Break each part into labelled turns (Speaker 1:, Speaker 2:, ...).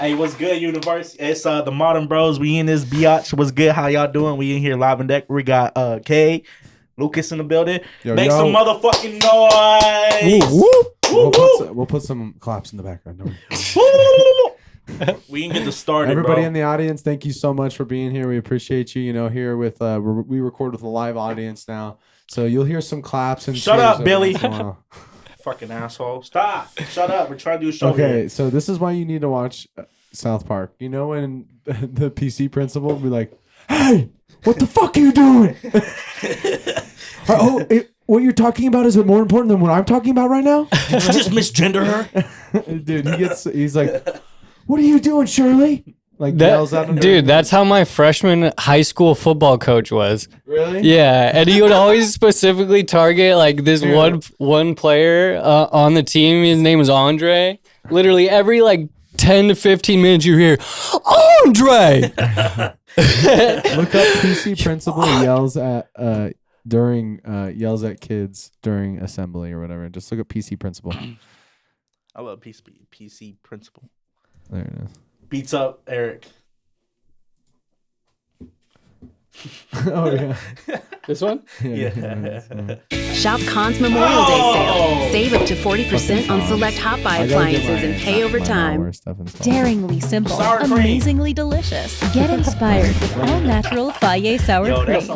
Speaker 1: Hey, what's good, Universe? It's the Modern Bros. We in this biatch. What's good? How y'all doing? We in here live and deck. We got Kay, Lucas in the building. Make some motherfucking noise.
Speaker 2: We'll put some claps in the background.
Speaker 1: We can get this started.
Speaker 2: Everybody in the audience, thank you so much for being here. We appreciate you. You know, here with we record with a live audience now, so you'll hear some claps and
Speaker 1: shut up, Billy.
Speaker 2: Fucking
Speaker 1: asshole! Stop! Shut up! We're trying to do a show.
Speaker 2: Okay,
Speaker 1: here.
Speaker 2: So this is why you need to watch South Park. You know, when the PC principal will be like, "Hey, what the fuck are you doing?" What you're talking about is it more important than what I'm talking about right now?
Speaker 1: Did you just misgender her?
Speaker 2: Dude, he's like, "What are you doing, Shirley?" Like yells at him.
Speaker 3: Dude, that's how my freshman high school football coach was.
Speaker 2: Really?
Speaker 3: Yeah, and he would always specifically target like this one player on the team. His name was Andre. Literally every like 10 to 15 minutes you hear Andre.
Speaker 2: Look up PC principal yells at kids during assembly or whatever. Just look up PC principal.
Speaker 1: I love PC principal.
Speaker 2: There it is.
Speaker 1: Beats up Eric.
Speaker 2: Oh yeah.
Speaker 3: This one?
Speaker 1: Yeah.
Speaker 4: Shop Conn's Memorial Day sale. Save up to 40% on select hot buy appliances and pay over time.
Speaker 5: Daringly simple, amazingly delicious. Get inspired with all natural Faye sour cream.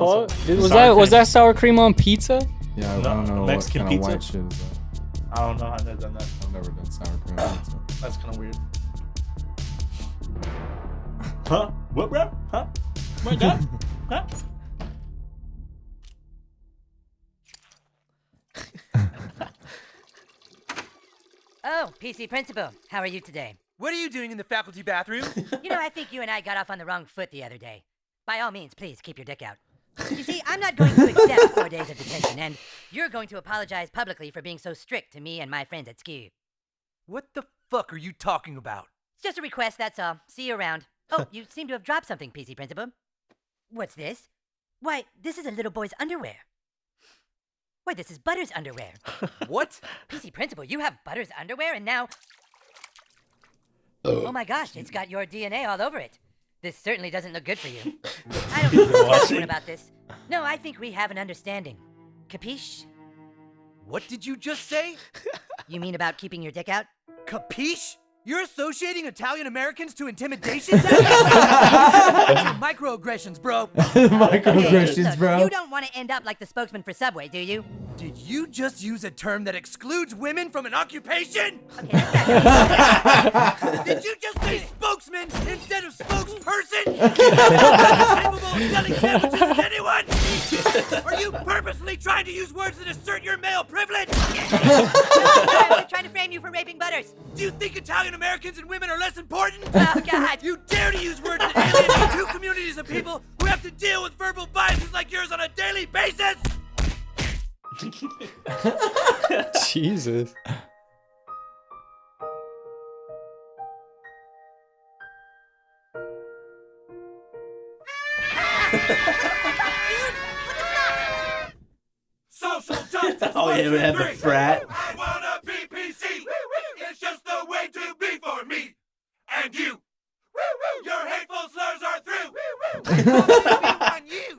Speaker 3: Was that sour cream on pizza?
Speaker 2: Yeah, I don't know
Speaker 1: Mexican
Speaker 2: what kind
Speaker 1: pizza.
Speaker 2: of white shit is that.
Speaker 1: I don't know. I've never done that.
Speaker 2: I've never done sour cream on pizza.
Speaker 1: That's kind of weird. Huh? What, bro? Huh? My God? Huh?
Speaker 6: Oh, PC Principal, how are you today?
Speaker 7: What are you doing in the faculty bathroom?
Speaker 6: You know, I think you and I got off on the wrong foot the other day. By all means, please keep your dick out. You see, I'm not going to accept 4 days of detention, and you're going to apologize publicly for being so strict to me and my friends at SKU.
Speaker 7: What the fuck are you talking about?
Speaker 6: It's just a request, that's all. See you around. Oh, you seem to have dropped something, PC Principal. What's this? Why, this is a little boy's underwear. Why, this is Butter's underwear.
Speaker 7: What?
Speaker 6: PC Principal, you have Butter's underwear, and now... Oh my gosh, it's got your DNA all over it. This certainly doesn't look good for you. I don't need to tell anyone about this. No, I think we have an understanding. Capiche?
Speaker 7: What did you just say?
Speaker 6: You mean about keeping your dick out?
Speaker 7: Capiche? You're associating Italian Americans to intimidation tactics? Microaggressions, bro.
Speaker 2: Microaggressions, bro.
Speaker 6: You don't want to end up like the spokesman for Subway, do you?
Speaker 7: Did you just use a term that excludes women from an occupation?
Speaker 6: Okay,
Speaker 7: Did you just say spokesman instead of spokesperson? Capable of selling sandwiches as anyone? Are you purposely trying to use words that assert your male privilege?
Speaker 6: I'm trying to frame you for raping Butters.
Speaker 7: Do you think Italian Americans and women are less important?
Speaker 6: Oh, God.
Speaker 7: You dare to use words that alienate two communities of people who have to deal with verbal biases like yours on a daily basis?
Speaker 3: Jesus.
Speaker 7: Social justice.
Speaker 1: Oh, yeah, we had the frat.
Speaker 7: I wanna be PC. It's just the way to be for me and you. Your hateful slurs are through. And you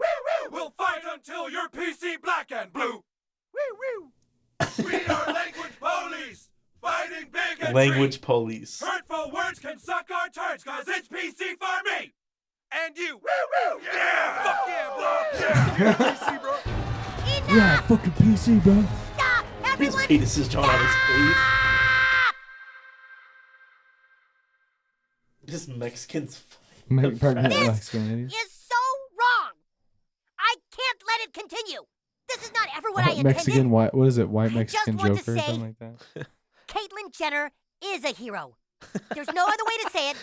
Speaker 7: will fight until you're PC black and blue. We are language police, fighting bigotry.
Speaker 1: Language police.
Speaker 7: Hurtful words can suck our turds, cause it's PC for me. And you. Yeah. Fuck yeah, bro. Yeah, PC, bro.
Speaker 2: Yeah, fucking PC, bro.
Speaker 6: Stop!
Speaker 1: His
Speaker 6: Everyone!
Speaker 1: penis is drawn on his face. This Mexican's
Speaker 2: Pregnant
Speaker 6: This
Speaker 2: Mexican lady.
Speaker 6: is so wrong! I can't let it continue! This is not ever what I intended.
Speaker 2: Mexican white. What is it? White
Speaker 6: I
Speaker 2: Mexican
Speaker 6: just want
Speaker 2: Joker
Speaker 6: to
Speaker 2: or
Speaker 6: say-
Speaker 2: something like that.
Speaker 6: Caitlyn Jenner is a hero. There's no other way to say it.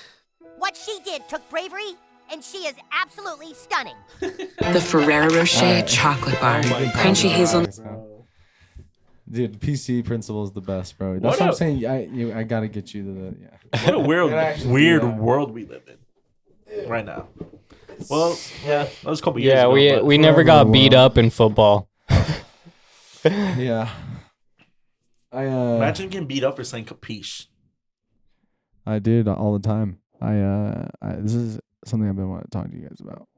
Speaker 6: What she did took bravery, and she is absolutely stunning.
Speaker 8: The Ferrero Rocher chocolate bar, crunchy hazelnut.
Speaker 2: Dude, PC principal is the best, bro. That's
Speaker 1: What
Speaker 2: what I'm
Speaker 1: a-
Speaker 2: saying. I gotta get you to the yeah.
Speaker 1: What a weird,
Speaker 2: Gotta actually
Speaker 1: weird
Speaker 2: do that.
Speaker 1: world we live in right now. Well, yeah, that was a couple years
Speaker 3: Yeah,
Speaker 1: ago.
Speaker 3: we never got beat up in football.
Speaker 2: Yeah.
Speaker 1: Imagine getting beat up for saying capiche.
Speaker 2: I did all the time. This is something I've been wanting to talk to you guys about.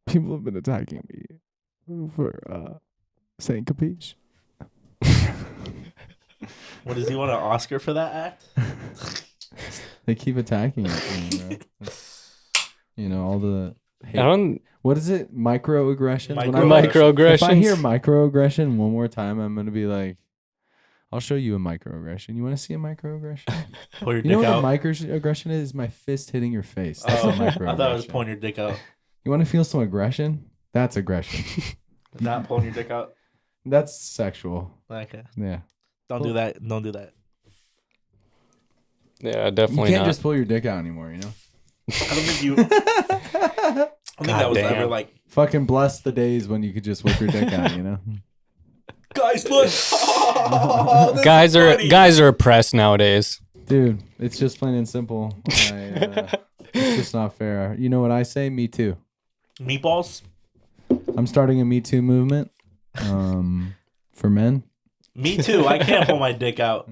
Speaker 2: People have been attacking me for saying capiche.
Speaker 1: What, does he want an Oscar for that act?
Speaker 2: They keep attacking me, all the hate.
Speaker 3: I don't.
Speaker 2: What is it? Microaggressions?
Speaker 3: Microaggressions.
Speaker 2: If I hear microaggression one more time, I'm going to be like, I'll show you a microaggression. You want to see a microaggression?
Speaker 1: Pull your
Speaker 2: You know
Speaker 1: dick
Speaker 2: what
Speaker 1: out.
Speaker 2: a microaggression is? My fist hitting your face. That's a microaggression.
Speaker 1: I thought it was pulling your dick out.
Speaker 2: You want to feel some aggression? That's aggression.
Speaker 1: Not pulling your dick out.
Speaker 2: That's sexual.
Speaker 1: Okay.
Speaker 2: Yeah.
Speaker 1: Don't do that. Don't do that.
Speaker 3: Yeah, definitely
Speaker 2: You can't
Speaker 3: not.
Speaker 2: just pull your dick out anymore,
Speaker 1: I don't think you. I don't think that was ever like.
Speaker 2: Fucking bless the days when you could just whip your dick out,
Speaker 1: Guys, look.
Speaker 3: Guys are oppressed nowadays.
Speaker 2: Dude, it's just plain and simple. It's just not fair. You know what I say? Me too.
Speaker 1: Meatballs.
Speaker 2: I'm starting a Me Too movement. For men.
Speaker 1: Me too. I can't pull my dick out.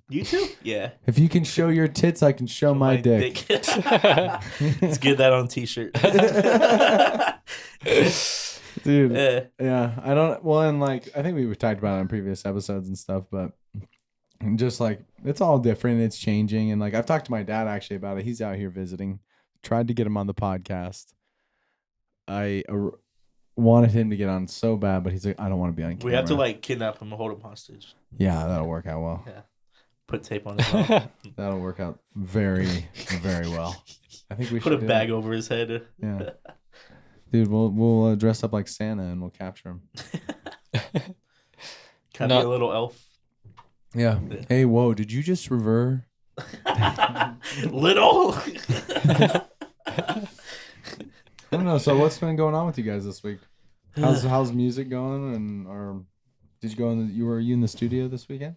Speaker 1: You too? Yeah.
Speaker 2: If you can show your tits, I can show my dick.
Speaker 1: Let's get that on t-shirt.
Speaker 2: Dude. Yeah. I don't. Well, and like I think we talked about it in previous episodes and stuff, but just like it's all different. It's changing, and like I've talked to my dad actually about it. He's out here visiting. Tried to get him on the podcast. I wanted him to get on so bad, but he's like, I don't want to be on camera.
Speaker 1: We have to like kidnap him and hold him hostage.
Speaker 2: Yeah, that'll work out well.
Speaker 1: Yeah. Put tape on his mouth.
Speaker 2: That'll work out very, very well. I think we
Speaker 1: put
Speaker 2: should
Speaker 1: a bag over his head.
Speaker 2: Yeah. Dude, we'll dress up like Santa and we'll capture him.
Speaker 1: Can I be a little elf?
Speaker 2: Yeah. Hey, whoa! Did you just revert?
Speaker 1: Little.
Speaker 2: I don't know. So what's been going on with you guys this week? How's music going? And or did you go in? Were you in the studio this weekend?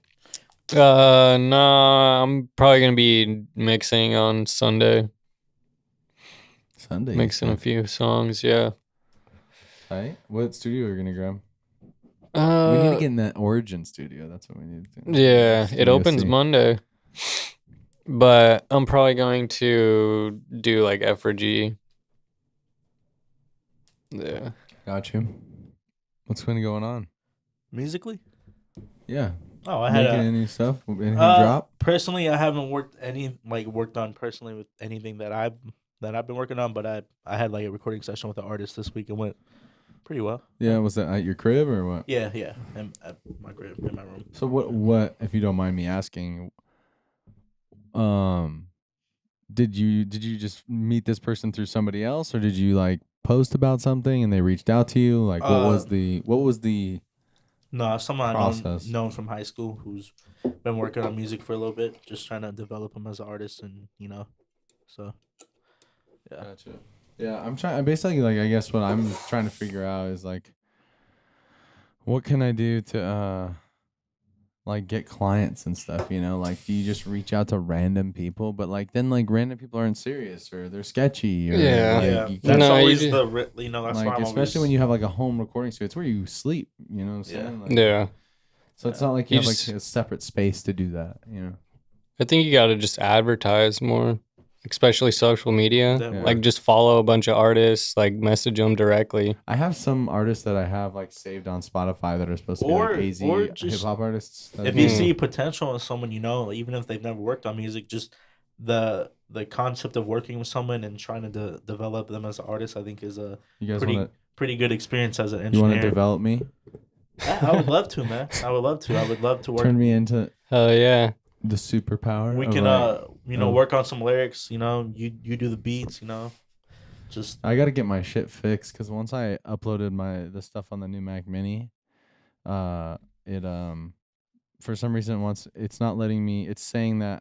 Speaker 3: No, I'm probably gonna be mixing on Sunday. Mixing a few songs, yeah.
Speaker 2: Right. What studio are you gonna grab? We need to get in that Origin studio. That's what we need to do.
Speaker 3: Yeah, it opens Monday. But I'm probably going to do like F or G. Yeah.
Speaker 2: Got you. What's been going on?
Speaker 1: Musically?
Speaker 2: Yeah.
Speaker 1: Oh, I had
Speaker 2: any stuff? Anything drop?
Speaker 1: Personally, I haven't worked on personally with anything that I've been working on, but I had like a recording session with an artist this week and went pretty well.
Speaker 2: Yeah, was that at your crib or what?
Speaker 1: Yeah, at my crib in my room.
Speaker 2: So what if you don't mind me asking, did you just meet this person through somebody else, or did you like post about something and they reached out to you? Like what was the
Speaker 1: No, someone
Speaker 2: process?
Speaker 1: known from high school who's been working on music for a little bit, just trying to develop him as an artist, and so yeah.
Speaker 2: Gotcha. Yeah, I'm trying. Basically, like I guess what I'm trying to figure out is like, what can I do to like get clients and stuff? Like do you just reach out to random people? But like then like random people aren't serious or they're sketchy. Or,
Speaker 1: That's always that's
Speaker 2: like,
Speaker 1: why I'm
Speaker 2: especially when you have like a home recording studio, it's where you sleep. You know what I'm saying? Like,
Speaker 3: yeah.
Speaker 2: So it's not like you have like a separate space to do that.
Speaker 3: I think you got to just advertise more, especially social media. Like just follow a bunch of artists, like message them directly.
Speaker 2: I have some artists that I have like saved on Spotify that are supposed to be like AZ hip hop artists.
Speaker 1: If you see potential in someone, even if they've never worked on music, just the concept of working with someone and trying to develop them as an artist, I think is a pretty good experience as an engineer.
Speaker 2: You want to develop me?
Speaker 1: I would love to, man. I would love to work.
Speaker 2: Turn me into
Speaker 3: yeah,
Speaker 2: the superpower.
Speaker 1: We can work on some lyrics. You do the beats. Just
Speaker 2: I got to get my shit fixed because once I uploaded the stuff on the new Mac Mini, it for some reason once it's not letting me. It's saying that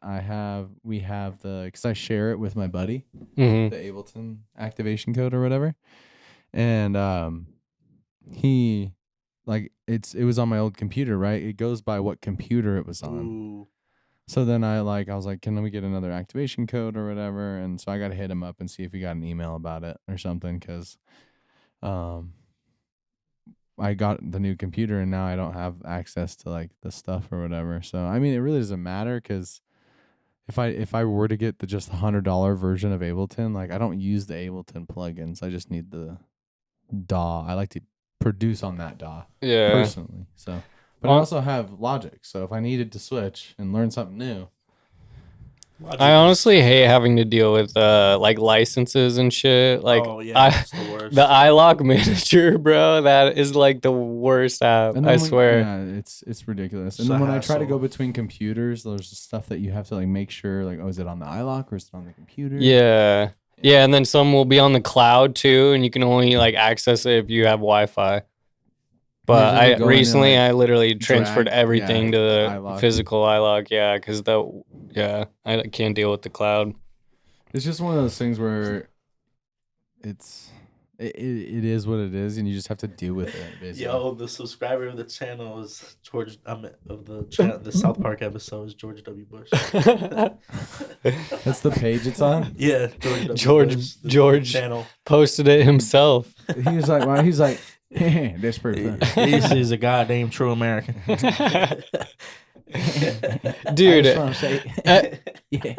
Speaker 2: we have because I share it with my buddy, the Ableton activation code or whatever, and he. Like it was on my old computer, right? It goes by what computer it was on.
Speaker 1: Ooh.
Speaker 2: So then I was like, can we get another activation code or whatever? And so I got to hit him up and see if he got an email about it or something, because I got the new computer and now I don't have access to like the stuff or whatever. So I mean, it really doesn't matter because if I were to get just the $100 version of Ableton, like I don't use the Ableton plugins. I just need the DAW. I like to produce on that DAW personally. So, but I also have Logic. So if I needed to switch and learn something new.
Speaker 3: I honestly hate having to deal with like licenses and shit. Like,
Speaker 1: that's the worst.
Speaker 3: The iLock Manager, bro, that is like the worst app. I swear.
Speaker 2: Yeah, it's ridiculous. And then when I try to go between computers, there's stuff that you have to like make sure, like, oh, is it on the iLock or is it on the computer?
Speaker 3: Yeah, and then some will be on the cloud too, and you can only like access it if you have Wi-Fi. But I recently I literally transferred everything to the iLock. Physical iLock, because I can't deal with the cloud.
Speaker 2: It's just one of those things where it is what it is, and you just have to deal with it. Basically.
Speaker 1: Yo, the subscriber of the channel is George. The South Park episode is George W. Bush.
Speaker 2: That's the page it's on.
Speaker 1: Yeah,
Speaker 3: George
Speaker 1: channel
Speaker 3: posted it himself.
Speaker 2: He was like, well, he's like, this person.
Speaker 1: This is a goddamn true American.
Speaker 3: Dude.
Speaker 2: I just want to say, yeah.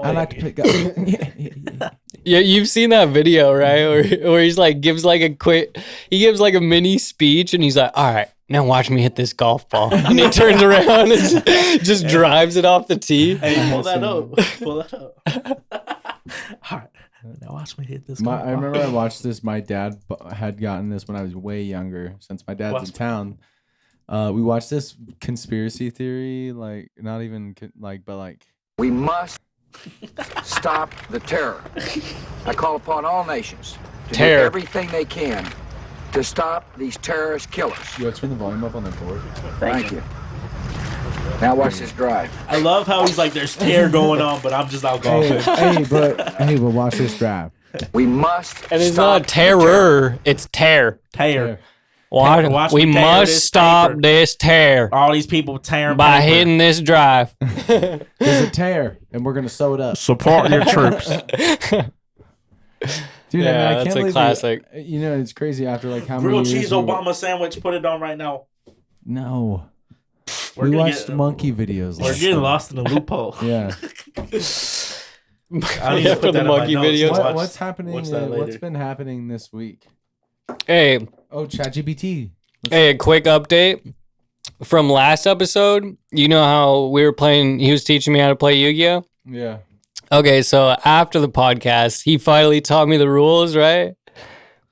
Speaker 2: I like to pick up.
Speaker 3: Yeah, you've seen that video, right? Where he's like gives like a mini speech, and he's like, "All right, now watch me hit this golf ball," and he turns around and just drives it off the tee.
Speaker 1: Hey, pull that up. All right. Now watch me hit this.
Speaker 2: I remember I watched this. My dad had gotten this when I was way younger. Since my dad's in town, we watched this conspiracy theory. Like not even but like
Speaker 9: we must stop the terror. I call upon all nations to do everything they can to stop these terrorist killers.
Speaker 2: Yo, turn the volume up on the board.
Speaker 9: Thank you. Now watch this drive.
Speaker 1: I love how he's like, there's tear going on, but I'm just out golfing.
Speaker 2: But watch this drive.
Speaker 9: We must.
Speaker 3: And it's not terror, it's tear.
Speaker 1: Tear.
Speaker 3: We must stop this tear.
Speaker 1: All these people tearing
Speaker 3: by hitting this drive.
Speaker 2: There's a tear, and we're gonna sew it up.
Speaker 1: Support your troops.
Speaker 2: Dude, I
Speaker 3: that's
Speaker 2: can't
Speaker 3: a classic.
Speaker 2: It's crazy after like how
Speaker 1: Grilled
Speaker 2: many years.
Speaker 1: cheese Obama sandwich. Put it on right now.
Speaker 2: No. We watched monkey videos.
Speaker 1: We're getting lost in the loophole.
Speaker 2: Yeah.
Speaker 1: I need to put
Speaker 3: the monkey videos.
Speaker 2: What's happening? What's been happening this week?
Speaker 3: Hey.
Speaker 2: Oh, ChatGPT.
Speaker 3: Hey, a quick update from last episode. You know how we were playing? He was teaching me how to play Yu-Gi-Oh.
Speaker 2: Yeah.
Speaker 3: Okay, so after the podcast, he finally taught me the rules. Right?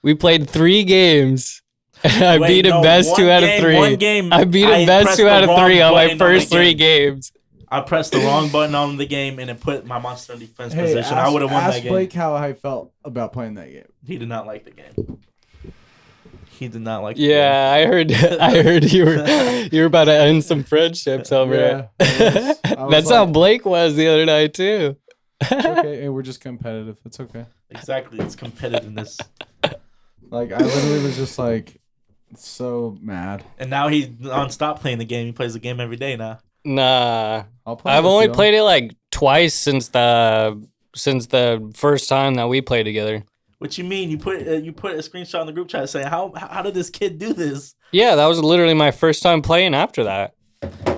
Speaker 3: We played 3 games. I beat him best 2 out of 3.
Speaker 1: One game.
Speaker 3: I beat him best 2 out of 3 on my first 3 games.
Speaker 1: I pressed the wrong button on the game and it put my monster in defense position. I would have won that game.
Speaker 2: Ask Blake how I felt about playing that game.
Speaker 1: He did not like the game. He did not like.
Speaker 3: Yeah, I heard you were about to end some friendships over it. That's how Blake was the other night too.
Speaker 2: Okay, and we're just competitive. It's okay.
Speaker 1: Exactly, it's competitiveness.
Speaker 2: Like I literally was just like so mad.
Speaker 1: And now he's on stop playing the game. He plays the game every day now.
Speaker 3: Nah, I've only played it like twice since the first time that we played together.
Speaker 1: What you mean? You put a screenshot in the group chat saying how did this kid do this?
Speaker 3: Yeah, that was literally my first time playing after that.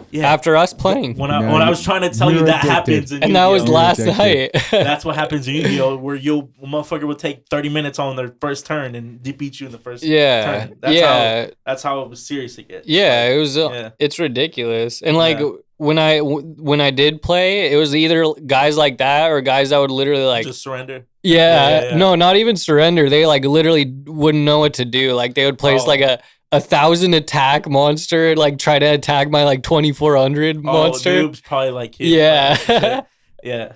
Speaker 3: Yeah. After us playing.
Speaker 1: When I was trying to tell you that happens in
Speaker 3: and that was last night.
Speaker 1: That's what happens in Yu-Gi-Oh! Where a motherfucker will take 30 minutes on their first turn and beat you in the first turn. That's how serious it gets.
Speaker 3: Yeah, it was. It's ridiculous. And like when I did play, it was either guys like that or guys that would literally like
Speaker 1: just surrender.
Speaker 3: Yeah. No, not even surrender. They like literally wouldn't know what to do. Like they would place like a 1,000 attack monster, like try to attack my like 2,400 monster.
Speaker 1: Noobs probably like him.
Speaker 3: Yeah.
Speaker 1: Yeah.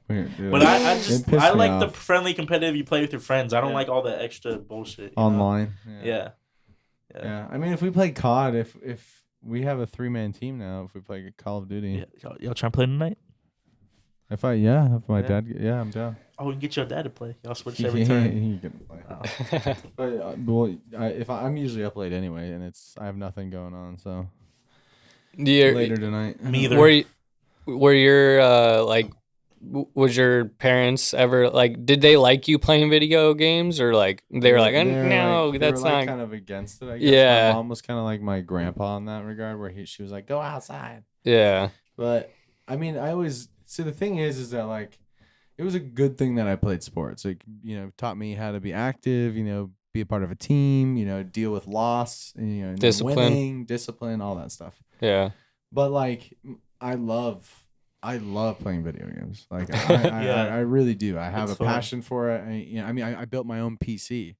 Speaker 2: Weird,
Speaker 1: but I like the friendly competitive you play with your friends. I don't like all the extra bullshit
Speaker 2: online.
Speaker 1: Yeah.
Speaker 2: I mean, if we play COD, if we have a 3-man team now, if we play Call of Duty,
Speaker 1: y'all trying to play tonight?
Speaker 2: If my dad, I'm down.
Speaker 1: Oh, we can get your dad to play. Y'all switch every turn.
Speaker 2: He can play. But I'm usually up late anyway, and I have nothing going on, so later tonight.
Speaker 1: Me either.
Speaker 3: Were your like, was your parents ever like? Did they like you playing video games, or like they were like, no, that's not
Speaker 2: kind of against it? I guess. My mom was kind of like my grandpa in that regard, where she was like, go outside.
Speaker 3: Yeah.
Speaker 2: But I mean, I always see the thing is that like it was a good thing that I played sports. Like, taught me how to be active, be a part of a team, deal with loss, and
Speaker 3: Discipline.
Speaker 2: winning, discipline, all that stuff.
Speaker 3: Yeah.
Speaker 2: But like I love playing video games. Like I really do. I have a passion for it. I built my own PC,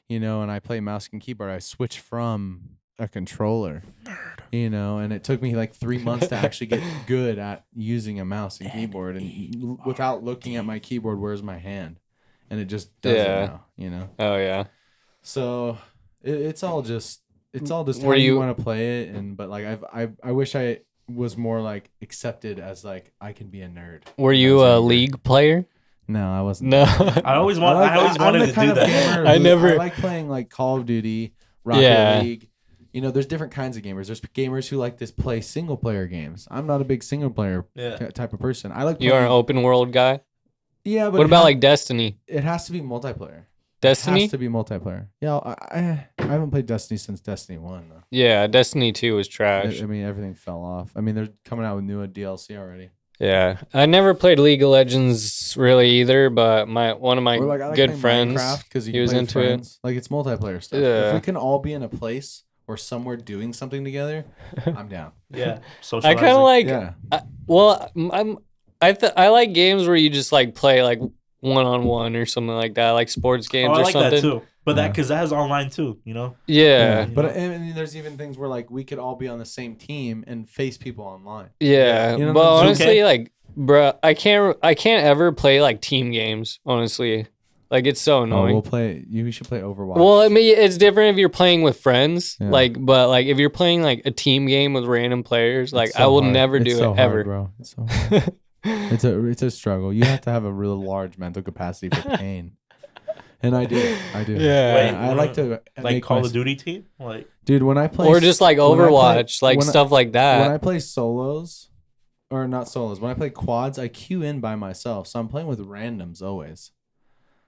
Speaker 2: and I play mouse and keyboard. I switched from a controller, and it took me like 3 months to actually get good at using a mouse and keyboard, and without looking at my keyboard, where's my hand? And it just does it now,
Speaker 3: Oh yeah.
Speaker 2: So it's all just how you want to play it, but like I wish I was more like accepted as like I can be a nerd.
Speaker 3: Were you a League player?
Speaker 2: No, I wasn't.
Speaker 3: No.
Speaker 1: I always wanted to do that.
Speaker 2: I like playing like Call of Duty, Rocket League. There's different kinds of gamers. There's gamers who like to play single player games. I'm not a big single player type of person. I like.
Speaker 3: You are an open world guy.
Speaker 2: Yeah, but
Speaker 3: what about like Destiny?
Speaker 2: It has to be multiplayer.
Speaker 3: Destiny?
Speaker 2: It has to be multiplayer. Yeah, I haven't played Destiny since Destiny 1 though.
Speaker 3: Yeah, Destiny 2 was trash.
Speaker 2: I mean, everything fell off. I mean, they're coming out with new DLC already.
Speaker 3: Yeah, I never played League of Legends really either, but one of my good friends, he was into it.
Speaker 2: Like it's multiplayer stuff.
Speaker 3: Yeah.
Speaker 2: If we can all be in a place or somewhere doing something together, I'm down.
Speaker 1: Yeah,
Speaker 3: I kind of like. Yeah. I like games where you just like play like 1-on-1 or something like that, like sports games or something. I like that too.
Speaker 1: But because that has online too,
Speaker 3: Yeah.
Speaker 2: But and there's even things where like we could all be on the same team and face people online.
Speaker 3: Yeah. But honestly, like, bro, I can't ever play like team games. Honestly, like it's so annoying.
Speaker 2: We'll play. We should play Overwatch.
Speaker 3: Well, I mean, it's different if you're playing with friends, but like if you're playing like a team game with random players, like I will never do it ever,
Speaker 2: bro. It's so hard. It's a struggle. You have to have a real large mental capacity for pain. And I do.
Speaker 3: Yeah.
Speaker 1: Wait,
Speaker 2: I like to
Speaker 1: like Call of Duty team, like
Speaker 2: dude. When I play,
Speaker 3: or just like Overwatch, like stuff like that.
Speaker 2: When I play solos, or not solos, when I play quads, I queue in by myself. So I'm playing with randoms always.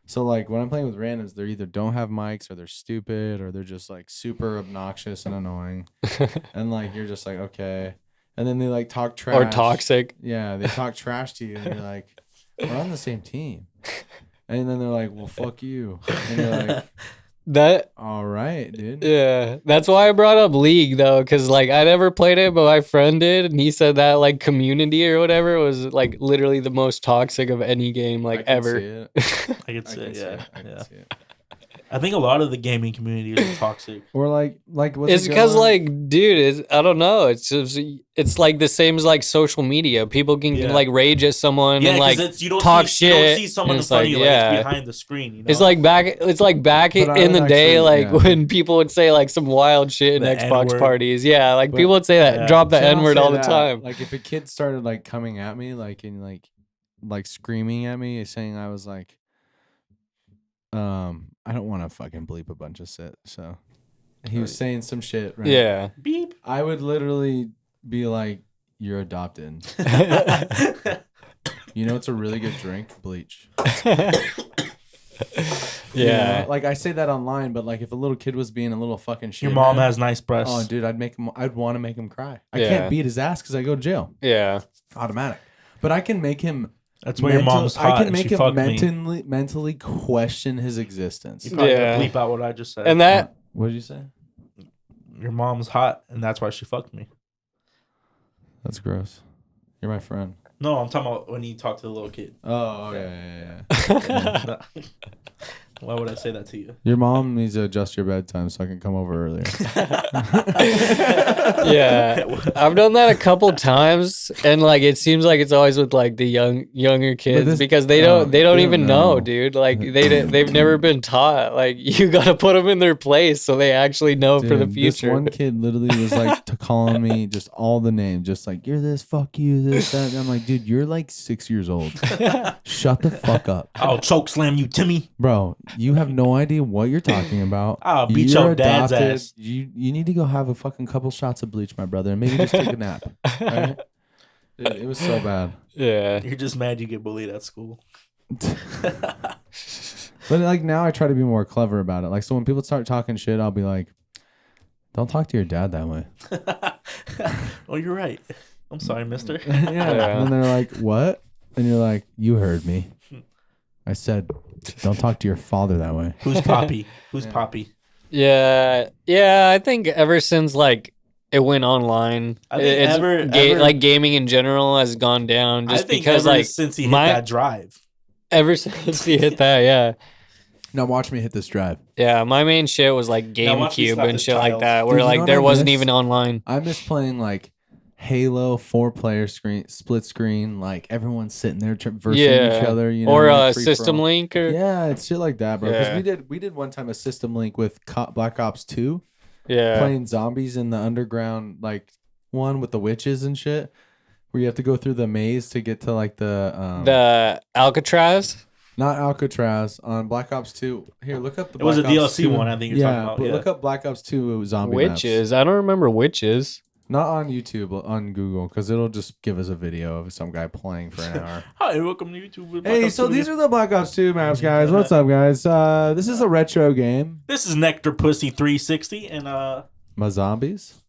Speaker 2: So like when I'm playing with randoms, they either don't have mics, or they're stupid, or they're just like super obnoxious and annoying. And like you're just like okay, and then they like talk trash
Speaker 3: or toxic.
Speaker 2: Yeah, they talk trash to you, and you're like, we're on the same team. And then they're like, well, fuck you. And you're like,
Speaker 3: that.
Speaker 2: All right, dude.
Speaker 3: Yeah. That's why I brought up League, though, because, like, I never played it, but my friend did. And he said that, like, community or whatever was, like, literally the most toxic of any game, like, ever.
Speaker 1: I could see it, yeah. I can see it. I think a lot of the gaming community is toxic.
Speaker 2: Or like what's
Speaker 3: it's because like, dude, I don't know. It's like the same as like social media. People can like rage at someone and like talk shit. You don't
Speaker 1: see someone in front of you, it's behind the screen.
Speaker 3: It's like back in the day, like when people would say like some wild shit in Xbox
Speaker 1: N-word.
Speaker 3: parties. Yeah, like people would say that, drop the N-word all the time.
Speaker 2: Like if a kid started like coming at me, like and like screaming at me, saying I was like. I don't want to fucking bleep a bunch of shit. So he was saying some shit. Right?
Speaker 3: Yeah.
Speaker 1: Beep.
Speaker 2: I would literally be like, "You're adopted." It's a really good drink, bleach.
Speaker 3: Yeah.
Speaker 2: Like I say that online, but like if a little kid was being a little fucking shit,
Speaker 1: your mom has nice breasts.
Speaker 2: Oh, dude, I'd want to make him cry. I can't beat his ass because I go to jail.
Speaker 3: Yeah.
Speaker 2: Automatic. But I can make him.
Speaker 1: That's why your mom's hot.
Speaker 2: I can make him mentally question his existence.
Speaker 1: You probably gotta bleep out what I just said.
Speaker 3: And that.
Speaker 2: What did you say?
Speaker 1: Your mom's hot, and that's why she fucked me.
Speaker 2: That's gross. You're my friend.
Speaker 1: No, I'm talking about when you talk to the little kid.
Speaker 2: Oh, yeah.
Speaker 1: Why would I say that to you?
Speaker 2: Your mom needs to adjust your bedtime so I can come over earlier.
Speaker 3: Yeah, I've done that a couple times, and like it seems like it's always with like the younger kids because they don't even know, dude. Like they've never been taught. Like you gotta put them in their place so they actually know for the future.
Speaker 2: This one kid literally was like calling me just all the names, just like you're this, fuck you, this, that. And I'm like, dude, you're like 6 years old. Shut the fuck up.
Speaker 1: I'll choke slam you, Timmy.
Speaker 2: Bro, you have no idea what you're talking about.
Speaker 1: I'll beat your dad's ass.
Speaker 2: You need to go have a fucking couple shots of bleach, my brother, and maybe just take a nap. Right? Dude, it was so bad.
Speaker 3: Yeah.
Speaker 1: You're just mad you get bullied at school.
Speaker 2: But like now I try to be more clever about it. Like so when people start talking shit, I'll be like, don't talk to your dad that way.
Speaker 1: Oh, you're right. I'm sorry, mister.
Speaker 2: And then they're like, what? And you're like, you heard me. I said, don't talk to your father that way.
Speaker 1: Who's Poppy? Who's Poppy?
Speaker 3: Yeah. I think ever since like it went online,
Speaker 1: I think
Speaker 3: like gaming in general has gone down. Just because
Speaker 1: ever
Speaker 3: like
Speaker 1: since he hit that drive.
Speaker 3: Ever since he hit that, yeah.
Speaker 2: Now watch me hit this drive.
Speaker 3: Yeah, my main shit was like GameCube and shit like that, where like there wasn't even online.
Speaker 2: I miss playing like Halo 4-player screen, split screen, like everyone's sitting there versing each other, you know,
Speaker 3: or System Link, or
Speaker 2: it's shit like that, bro. Because we did one time a System Link with Black Ops 2, playing zombies in the underground, like one with the witches and shit, where you have to go through the maze to get to like
Speaker 3: the Alcatraz.
Speaker 2: Not Alcatraz on Black Ops 2. Here, look up the.
Speaker 1: It was a DLC one, I think you're talking about.
Speaker 2: But look up Black Ops 2 zombie
Speaker 3: witches.
Speaker 2: maps.
Speaker 3: I don't remember witches.
Speaker 2: Not on YouTube, on Google, because it'll just give us a video of some guy playing for an hour.
Speaker 1: Hi, welcome to YouTube.
Speaker 2: Hey, so these are the Black Ops 2 maps, guys. What's up, guys? This is a retro game.
Speaker 1: This is Nectar Pussy 360 and
Speaker 2: My zombies.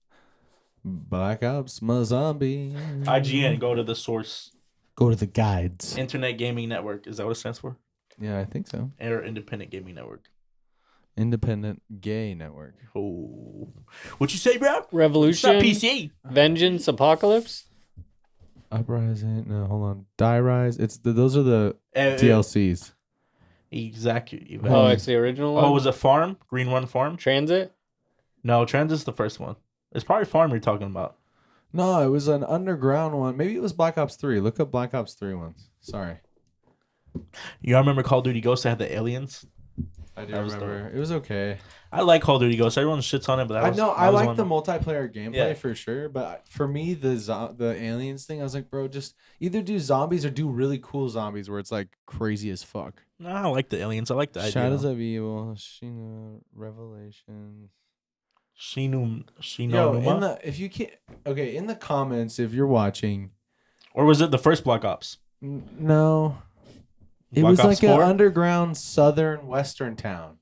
Speaker 2: Black Ops, my zombie.
Speaker 1: IGN. Go to the source.
Speaker 2: Go to the guides.
Speaker 1: Internet Gaming Network. Is that what it stands for?
Speaker 2: Yeah, I think so.
Speaker 1: Or Independent Gaming Network.
Speaker 2: Independent Gay Network.
Speaker 1: Oh, what you say, bro?
Speaker 3: Revolution.
Speaker 1: It's not PC.
Speaker 3: Vengeance. Apocalypse.
Speaker 2: Uprising. No, hold on. Die Rise. Those are the DLCs.
Speaker 1: Exactly.
Speaker 3: Oh, it's the original one?
Speaker 1: Oh, was it Farm? Green Run Farm?
Speaker 3: Transit?
Speaker 1: No, Transit's the first one. It's probably Farm you're talking about.
Speaker 2: No, it was an underground one. Maybe it was Black Ops 3. Look up Black Ops 3 ones. Sorry.
Speaker 1: You remember Call of Duty Ghosts that had the aliens?
Speaker 2: I do remember. It was okay.
Speaker 1: I like Call of Duty Ghosts. Everyone shits on it, but
Speaker 2: I like the multiplayer gameplay for sure. But for me, the aliens thing, I was like, bro, just either do zombies or do really cool zombies where it's like crazy as fuck.
Speaker 1: No, I like the aliens. I like the idea.
Speaker 2: Shadows of Evil, Shino, Revelations.
Speaker 1: Shino
Speaker 2: Yo, if you can't, okay, in the comments if you're watching,
Speaker 1: or was it the first Black Ops?
Speaker 2: No, it was
Speaker 1: Ops
Speaker 2: like
Speaker 1: 4?
Speaker 2: an underground southern western town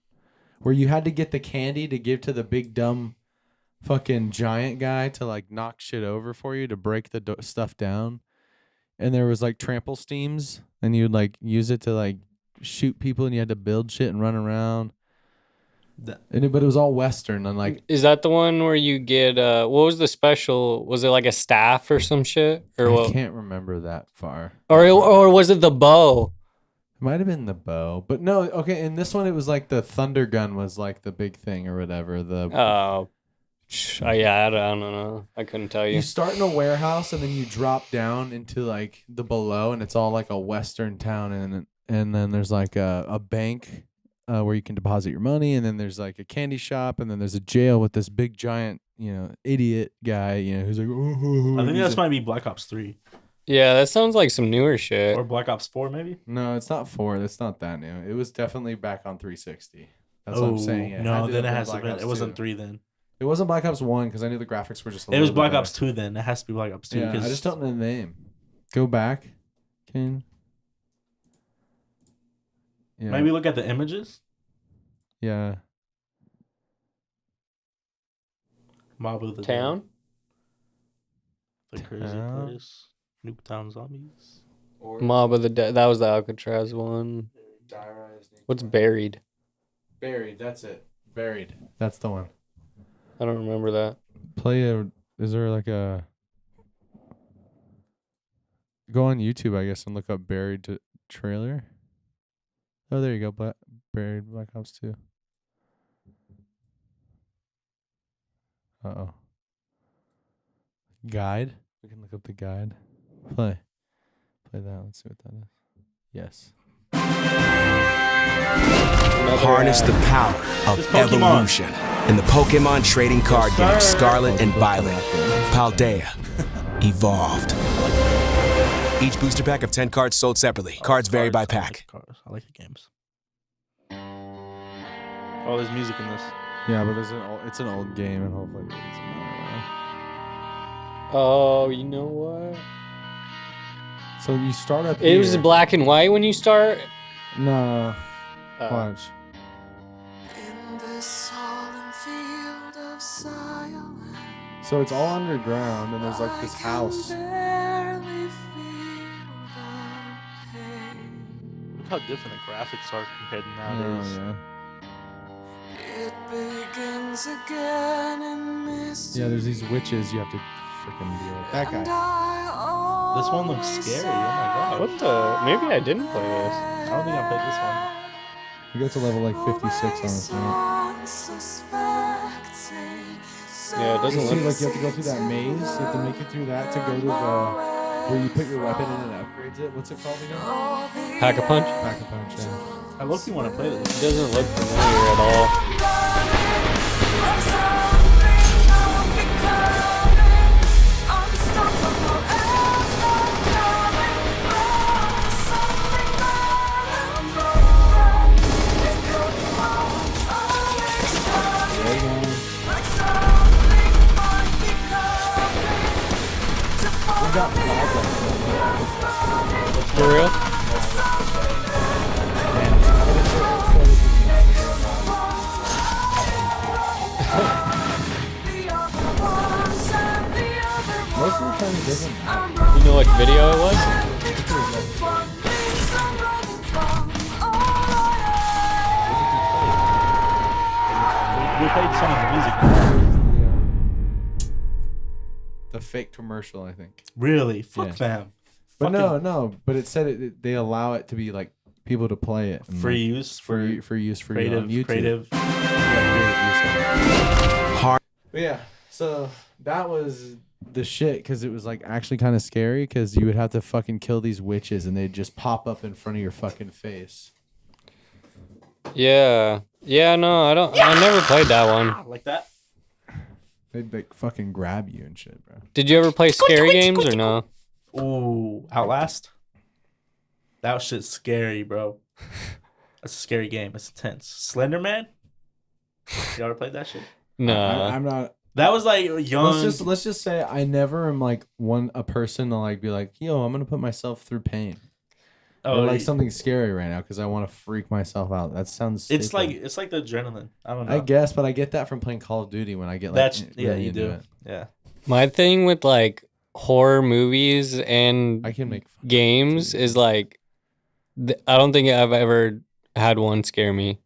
Speaker 2: where you had to get the candy to give to the big dumb fucking giant guy to like knock shit over for you to break the stuff down, and there was like trample steams and you'd like use it to like shoot people and you had to build shit and run around. But it was all Western and like.
Speaker 3: Is that the one where you get what was the special? Was it like a staff or some shit? Or
Speaker 2: I can't remember that far.
Speaker 3: Or was it the bow?
Speaker 2: It might have been the bow, but no. Okay, in this one it was like the thunder gun was like the big thing or whatever.
Speaker 3: Yeah, I don't know. I couldn't tell you.
Speaker 2: You start in a warehouse and then you drop down into like the below, and it's all like a Western town, and then there's like a bank. Where you can deposit your money, and then there's like a candy shop, and then there's a jail with this big giant, idiot guy, who's like,
Speaker 1: I think this might be Black Ops 3.
Speaker 3: Yeah, that sounds like some newer shit.
Speaker 1: Or Black Ops 4, maybe?
Speaker 2: No, it's not 4. That's not that new. It was definitely back on 360. That's what I'm saying.
Speaker 1: No, then it has to be. It wasn't 3 then.
Speaker 2: It wasn't Black Ops 1 because I knew the graphics were just a little
Speaker 1: It was
Speaker 2: bit
Speaker 1: Black
Speaker 2: better.
Speaker 1: Ops 2 then. It has to be Black Ops 2.
Speaker 2: Yeah, I just don't know the name. Go back, Kane. Yeah.
Speaker 1: Maybe look at the images.
Speaker 2: Yeah.
Speaker 3: Mob of the Town?
Speaker 1: The Crazy Place. Nuketown Zombies.
Speaker 3: Mob of the Dead. That was the Alcatraz one. What's Buried?
Speaker 2: Buried, that's it. Buried. That's the one.
Speaker 3: I don't remember that.
Speaker 2: Is there like a... Go on YouTube, I guess, and look up Buried trailer. Oh, there you go. Buried Black Ops 2. Uh-oh. Guide. We can look up the guide. Play that. Let's see what that is. Yes.
Speaker 10: Harness the power of evolution in the Pokemon trading card game Scarlet and Violet. Paldea. Evolved. Each booster pack of 10 cards sold separately. Cards vary by pack.
Speaker 1: I like the games. Oh, there's music in this.
Speaker 2: Yeah, but it's an old game, and hopefully it doesn't matter.
Speaker 3: Oh, you know what?
Speaker 2: So you start up
Speaker 3: It was black and white when you start?
Speaker 2: No. Watch. So it's all underground, and there's like this house.
Speaker 1: Look how different the graphics are compared to nowadays.
Speaker 2: Oh, yeah. Yeah, there's these witches you have to freaking deal with. That guy.
Speaker 1: This one looks scary. Oh my god.
Speaker 3: What the? Maybe I didn't play this.
Speaker 1: I don't think I played this one.
Speaker 2: You get to level like 56 on this one.
Speaker 3: Yeah, it doesn't
Speaker 2: See,
Speaker 3: look.
Speaker 2: like you have to go through that maze. You have to make it through that to go to the where you put your weapon in and upgrades it. What's it called again?
Speaker 3: Pack-a-Punch?
Speaker 2: Pack-a-Punch, yeah.
Speaker 1: I look you want to play this.
Speaker 3: It doesn't look familiar at all. For real?
Speaker 2: Most of the time it doesn't.
Speaker 3: You know what video it was?
Speaker 1: We played some of the music.
Speaker 2: The fake commercial, I think.
Speaker 1: Really? Fuck them.
Speaker 2: But no. But it said they allow it to be like people to play it.
Speaker 1: Free use
Speaker 2: for use for you on YouTube.
Speaker 1: Creative.
Speaker 2: Hard. But yeah, so that was the shit because it was like actually kind of scary because you would have to fucking kill these witches and they'd just pop up in front of your fucking face.
Speaker 3: Yeah. Yeah, no, I don't. I never played that one.
Speaker 1: Like that?
Speaker 2: They'd like fucking grab you and shit, bro.
Speaker 3: Did you ever play scary games or no?
Speaker 1: Ooh, Outlast? That shit's scary, bro. That's a scary game. It's intense. Slender Man? You ever played that shit?
Speaker 3: No.
Speaker 2: I'm not.
Speaker 1: That was like young.
Speaker 2: Let's just say I never am like a person to like be like, yo, I'm gonna put myself through pain. Or like something scary right now because I want to freak myself out. That sounds stupid.
Speaker 1: It's like the adrenaline. I don't know.
Speaker 2: I guess, but I get that from playing Call of Duty when I get like really
Speaker 1: you do.
Speaker 2: it.
Speaker 1: Yeah.
Speaker 3: My thing with like horror movies and
Speaker 2: I can make
Speaker 3: games is like I don't think I've ever had one scare me.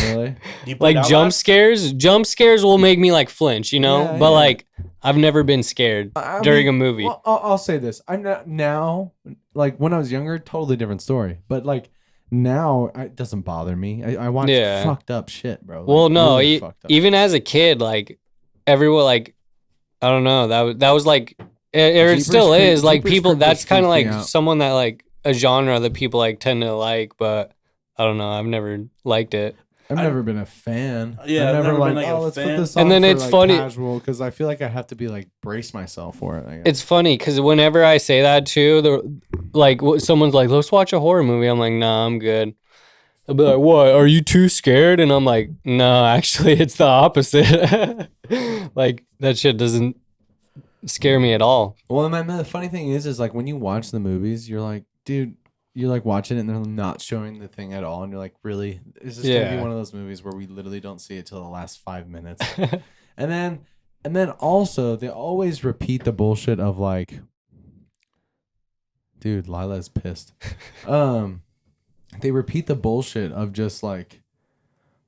Speaker 2: Really?
Speaker 3: Like jump scares will make me like flinch, you know?
Speaker 2: Yeah,
Speaker 3: but like I've never been scared during a movie.
Speaker 2: Well, I'll say this. I'm not now, like when I was younger, totally different story. But like now, it doesn't bother me. I watch fucked up shit, bro. Like,
Speaker 3: well, no,
Speaker 2: really
Speaker 3: even as a kid, like everyone, like I don't know, that was like, it still is like people. That's kind of like someone that like a genre that people like tend to like, but I don't know. I've never liked it.
Speaker 2: I've never been a fan.
Speaker 1: Yeah,
Speaker 2: I've never like,
Speaker 1: been, like,
Speaker 2: let's put this
Speaker 3: on. And then it's
Speaker 2: like
Speaker 3: funny
Speaker 2: casual because I feel like I have to be like brace myself for it. I guess.
Speaker 3: It's funny because whenever I say that too, like someone's like, "Let's watch a horror movie." I'm like, "Nah, I'm good." They'll be like, "What? Are you too scared?" And I'm like, "No, actually, it's the opposite." Like that shit doesn't scare me at all.
Speaker 2: Well, the funny thing is like when you watch the movies, you're like, dude. You're like watching it and they're not showing the thing at all. And you're like, really? Is this going to be one of those movies where we literally don't see it till the last 5 minutes? and then also they always repeat the bullshit of like, dude, Lila's pissed. They repeat the bullshit of just like,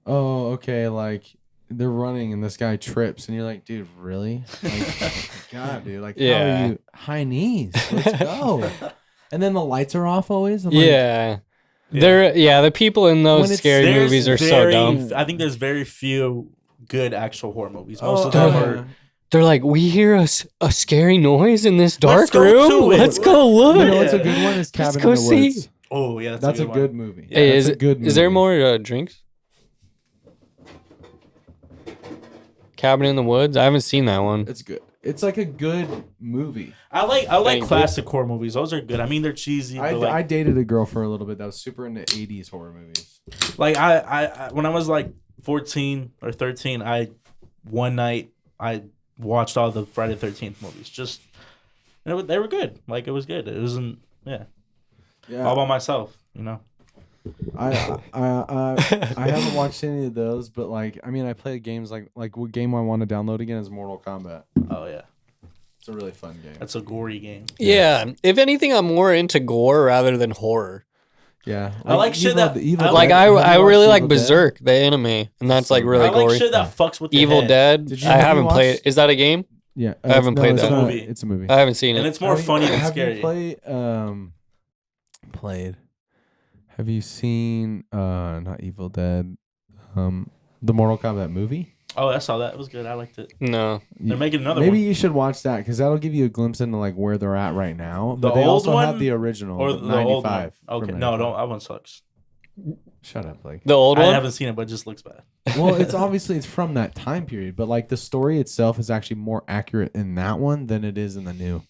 Speaker 2: oh, okay. Like they're running and this guy trips and you're like, dude, really? Like, God, dude, like, how are you? High knees. Let's go. And then the lights are off always. I'm
Speaker 3: the people in those scary movies are so dumb.
Speaker 1: I think there's very few good actual horror movies. Most of them are.
Speaker 3: They're like, we hear a scary noise in this dark room. Let's go look.
Speaker 2: You know what's a good one is Cabin in the Woods.
Speaker 1: Oh yeah,
Speaker 2: that's a good movie.
Speaker 3: Yeah, hey, is there more drinks? Cabin in the Woods. I haven't seen that one.
Speaker 2: It's good. It's like a good movie.
Speaker 1: I like classic horror movies. Those are good. I mean, they're cheesy.
Speaker 2: I dated a girl for a little bit that was super into 80s horror movies.
Speaker 1: Like I when I was like 14 or 13, one night I watched all the Friday the 13th movies. They were good. Like it was good. It wasn't all by myself, you know.
Speaker 2: I haven't watched any of those, but like I mean, I play games like what game I want to download again is Mortal Kombat.
Speaker 1: Oh yeah,
Speaker 2: it's a really fun game.
Speaker 1: That's a gory game.
Speaker 3: Yeah, if anything, I'm more into gore rather than horror.
Speaker 2: Yeah,
Speaker 1: I like shit that
Speaker 3: I really like Berserk, the anime, and that's like really gory.
Speaker 1: I like shit that fucks with the
Speaker 3: Evil
Speaker 1: head.
Speaker 3: Dead. I haven't played. Is that a game?
Speaker 2: Yeah,
Speaker 3: I haven't played that.
Speaker 2: It's a movie.
Speaker 3: I haven't seen it,
Speaker 1: and it's more funny than scary.
Speaker 2: Have you seen not Evil Dead, the Mortal Kombat movie?
Speaker 1: Oh, I saw that. It was good. I liked it.
Speaker 3: No,
Speaker 1: they're making another.
Speaker 2: Maybe
Speaker 1: one.
Speaker 2: you should watch that because that'll give you a glimpse into like where they're at right now.
Speaker 1: The
Speaker 2: but they
Speaker 1: old
Speaker 2: also
Speaker 1: one
Speaker 2: have the original
Speaker 1: or the
Speaker 2: 95.
Speaker 1: old one? Okay, no, don't. That one sucks.
Speaker 2: Shut up, Blake.
Speaker 3: The old one?
Speaker 1: I haven't seen it, but it just looks bad.
Speaker 2: Well, it's obviously it's from that time period, but like the story itself is actually more accurate in that one than it is in the new.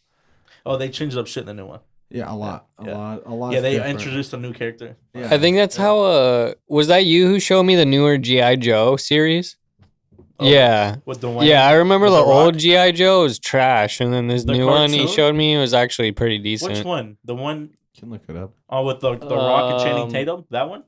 Speaker 1: Oh, they changed up shit in the new one.
Speaker 2: Yeah, a lot.
Speaker 1: Yeah, they introduced a new character.
Speaker 2: Yeah.
Speaker 3: I think that's how. Was that you who showed me the newer GI Joe series?
Speaker 1: Oh,
Speaker 3: yeah.
Speaker 1: With the one.
Speaker 3: Yeah, I remember the old
Speaker 1: Rock?
Speaker 3: GI Joe was trash, and then this
Speaker 1: The
Speaker 3: new one he
Speaker 1: cartoon?
Speaker 3: showed me was actually pretty decent.
Speaker 1: Which one? The one?
Speaker 2: You can look it up.
Speaker 1: Oh, with the Rock and Channing Tatum. That one?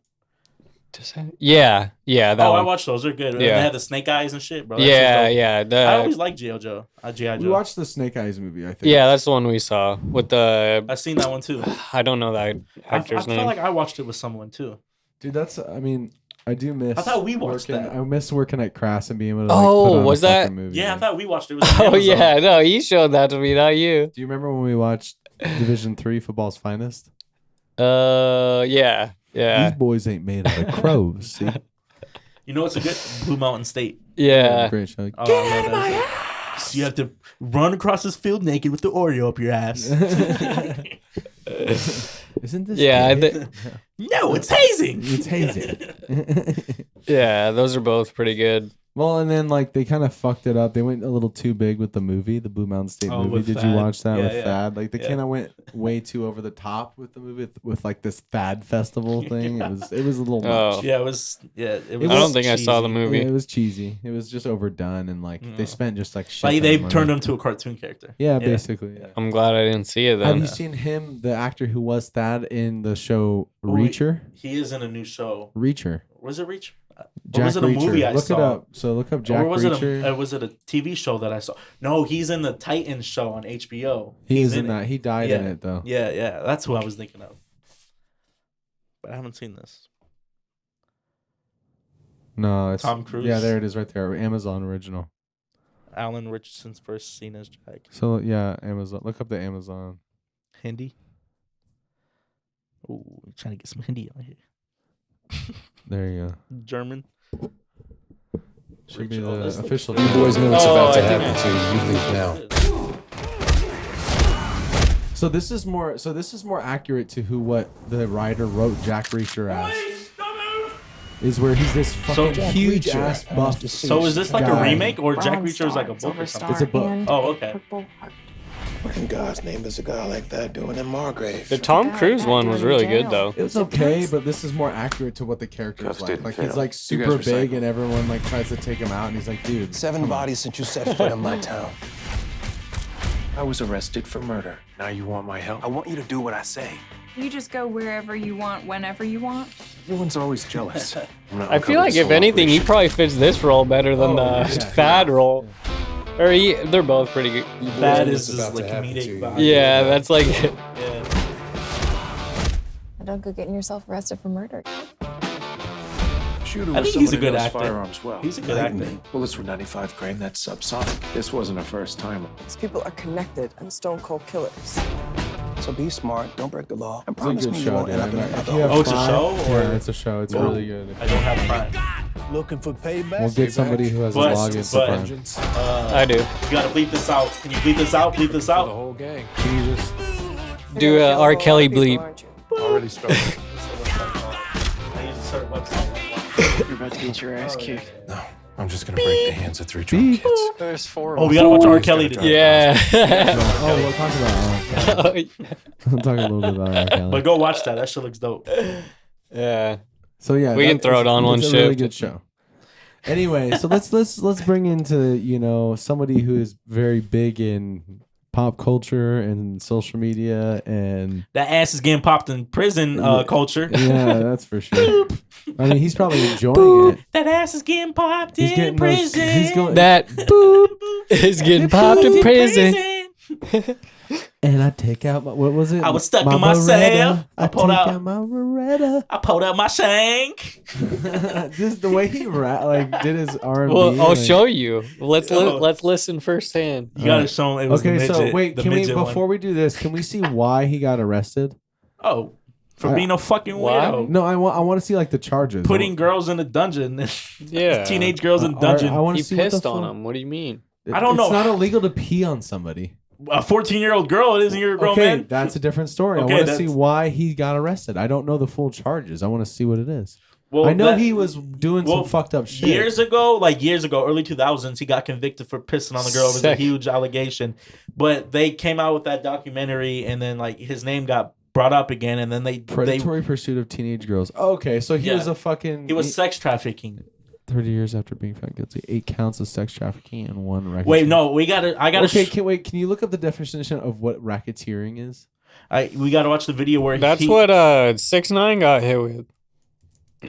Speaker 3: Yeah, that
Speaker 1: I
Speaker 3: one.
Speaker 1: watched those. They're good.
Speaker 3: Yeah.
Speaker 1: They had the snake eyes and shit, bro.
Speaker 3: Yeah.
Speaker 1: I always liked G.I. Joe. G.I. Joe.
Speaker 2: We watched the Snake Eyes movie, I think.
Speaker 3: Yeah, that's the one we saw with the.
Speaker 1: I've seen that one too.
Speaker 3: I don't know that actor's
Speaker 1: I
Speaker 3: name.
Speaker 1: felt like I watched it with someone too.
Speaker 2: Dude, I mean, I do miss.
Speaker 1: I thought we watched that.
Speaker 2: I miss working at Crass and being able to.
Speaker 3: Oh,
Speaker 2: put on
Speaker 3: was
Speaker 2: a
Speaker 3: that?
Speaker 2: fucking movie.
Speaker 1: Yeah, I thought we watched it. It was on
Speaker 3: Oh
Speaker 1: Amazon.
Speaker 3: yeah, no, you showed that to me, not you.
Speaker 2: Do you remember when we watched Division 3 Football's Finest?
Speaker 3: Yeah.
Speaker 2: These boys ain't made out of crows. See?
Speaker 1: You know what's a good Blue Mountain State?
Speaker 3: Yeah.
Speaker 2: Great show.
Speaker 1: Oh, get out of my ass! So you have to run across this field naked with the Oreo up your ass.
Speaker 2: Isn't this?
Speaker 3: Yeah.
Speaker 1: No, it's hazing.
Speaker 2: It's hazing.
Speaker 3: Yeah, those are both pretty good.
Speaker 2: Well, and then like they kind of fucked it up. They went a little too big with the movie, the Blue Mountain State movie.
Speaker 1: with
Speaker 2: Did you
Speaker 1: Thad.
Speaker 2: watch that
Speaker 1: Yeah,
Speaker 2: with
Speaker 1: yeah.
Speaker 2: Thad? Like they kind of went way too over the top with the movie with like this Thad festival thing. It was a little much.
Speaker 1: Yeah, it was. Yeah, it was.
Speaker 3: I don't think I saw the
Speaker 1: cheesy.
Speaker 3: movie.
Speaker 2: Yeah, it was cheesy. It was just overdone and like they spent just like shit.
Speaker 1: Like they
Speaker 2: ton of
Speaker 1: turned
Speaker 2: money.
Speaker 1: him to a cartoon character.
Speaker 2: Yeah, basically. Yeah.
Speaker 3: I'm glad I didn't see it then.
Speaker 2: Have you seen him, the actor who was Thad in the show
Speaker 1: Oh, wait.
Speaker 2: Reacher?
Speaker 1: He is in a new show.
Speaker 2: Reacher.
Speaker 1: Was it Reacher?
Speaker 2: Jack
Speaker 1: or was it a
Speaker 2: Reacher.
Speaker 1: movie I
Speaker 2: Look
Speaker 1: saw?
Speaker 2: it up. So look up Jack
Speaker 1: or was
Speaker 2: Reacher.
Speaker 1: was it a TV show that I saw? No, he's in the Titans show on HBO.
Speaker 2: He
Speaker 1: He's
Speaker 2: is in that. He died in it though.
Speaker 1: Yeah, that's who I was thinking of. But I haven't seen this.
Speaker 2: No, it's
Speaker 1: Tom Cruise?
Speaker 2: Yeah, there it is right there. Amazon original.
Speaker 1: Alan Richardson's first scene as Jack.
Speaker 2: So yeah, Amazon. Look up the Amazon.
Speaker 1: Hindi. Oh, trying to get some Hindi on here.
Speaker 2: There you go.
Speaker 1: German.
Speaker 2: Should be the
Speaker 1: this
Speaker 2: official.
Speaker 11: You boys know what's about to happen to you. You leave now.
Speaker 2: So this is more accurate to what the writer wrote Jack Reacher as. Is where he's this fucking huge ass buff.
Speaker 1: So is this like a
Speaker 2: guy.
Speaker 1: remake or Jack Reacher is like a book or something?
Speaker 2: It's a book.
Speaker 1: Oh, okay.
Speaker 11: What in God's name is a guy like that doing in Margrave?
Speaker 3: The Tom Cruise one was really good though.
Speaker 2: It was okay, but this is more accurate to what the character is like. Like he's like super big, and everyone like tries to take him out, and he's like, dude.
Speaker 11: 7 bodies since you set foot in my town. I was arrested for murder. Now you want my help? I want you to do what I say.
Speaker 12: You just go wherever you want, whenever you want.
Speaker 11: Everyone's always jealous.
Speaker 3: I feel like if anything, he probably fits this role better than the Thad role. Or they're both pretty good.
Speaker 1: That is just like comedic vibe.
Speaker 3: Yeah, that's like.
Speaker 13: Don't go getting yourself arrested for murder.
Speaker 11: Shooter
Speaker 1: I
Speaker 11: was
Speaker 1: think he's a
Speaker 11: someone who
Speaker 1: good
Speaker 11: knows
Speaker 1: actor.
Speaker 11: firearms well.
Speaker 1: He's a good actor.
Speaker 11: Bullets were 95 grain. That's subsonic. This wasn't a first timer.
Speaker 14: These people are connected and stone cold killers.
Speaker 11: So be smart. Don't break the law. And
Speaker 2: It's a
Speaker 11: promise
Speaker 2: good
Speaker 11: me you
Speaker 2: show,
Speaker 11: won't
Speaker 2: dude.
Speaker 11: end up in
Speaker 2: If
Speaker 11: another.
Speaker 2: you have
Speaker 1: Oh, it's a
Speaker 2: Prime-
Speaker 1: show, or-
Speaker 2: Yeah, it's a show. It's really good.
Speaker 1: I don't have Prime.
Speaker 11: Looking for payback?
Speaker 2: We'll get somebody who has a login to Prime.
Speaker 3: I do.
Speaker 1: You gotta bleep this out. Can you bleep this out? Bleep this out.
Speaker 11: The whole gang.
Speaker 2: Can you just
Speaker 3: Do a R. Kelly bleep.
Speaker 11: Already started.
Speaker 1: I use a certain website.
Speaker 15: You're about to get your ass kicked.
Speaker 11: No, I'm just gonna break the hands of 3 drunk kids.
Speaker 15: There's 4
Speaker 1: Oh, we gotta watch R. Kelly today.
Speaker 3: Yeah.
Speaker 2: Oh, we'll talk about R. Kelly. We'll talk a little bit about R. Kelly.
Speaker 1: But go watch that. That shit looks dope.
Speaker 3: Yeah.
Speaker 2: So yeah,
Speaker 3: We can throw it on one
Speaker 2: It's a really
Speaker 3: shift.
Speaker 2: good show. Anyway, so let's bring into somebody who is very big in pop culture and social media and
Speaker 1: that ass is getting popped in prison culture.
Speaker 2: Yeah, that's for sure. I mean, he's probably enjoying it.
Speaker 1: That ass is getting popped in prison.
Speaker 3: That boop is getting popped in prison.
Speaker 2: And I take out my, what was it?
Speaker 1: I was stuck in my cell.
Speaker 2: I pulled out my Beretta.
Speaker 1: I pulled out my shank.
Speaker 2: Just the way he did his R&B.
Speaker 3: Well, I'll show you. Let's listen firsthand.
Speaker 1: You gotta show him. It was
Speaker 2: okay.
Speaker 1: The midget,
Speaker 2: So wait,
Speaker 1: the
Speaker 2: can we
Speaker 1: midget
Speaker 2: before
Speaker 1: one.
Speaker 2: we do this? Can we see why he got arrested?
Speaker 1: Oh, for being a fucking weirdo.
Speaker 2: No, I want to see like the charges.
Speaker 1: Putting girls in a dungeon.
Speaker 3: Yeah,
Speaker 1: teenage girls in a dungeon.
Speaker 2: I want
Speaker 3: he
Speaker 2: to see
Speaker 3: pissed on him. What do you mean?
Speaker 1: I don't know.
Speaker 2: It's not illegal to pee on somebody.
Speaker 1: A 14-year-old girl, it isn't your grown
Speaker 2: Okay,
Speaker 1: man.
Speaker 2: that's a different story.
Speaker 1: Okay,
Speaker 2: I want to see why he got arrested. I don't know the full charges. I want to see what it is. Well, I know he was doing some fucked up shit.
Speaker 1: Years ago, early 2000s, he got convicted for pissing on the girl. It was a huge allegation. But they came out with that documentary, and then his name got brought up again, and then
Speaker 2: predatory pursuit of teenage girls. Okay, so he was a fucking...
Speaker 1: He was sex trafficking.
Speaker 2: 30 years after being found guilty, 8 counts of sex trafficking and 1 racketeering.
Speaker 1: Wait, no, I gotta.
Speaker 2: Okay, can you look up the definition of what racketeering is?
Speaker 1: We gotta watch the video where
Speaker 3: that's what 6ix9ine got hit with.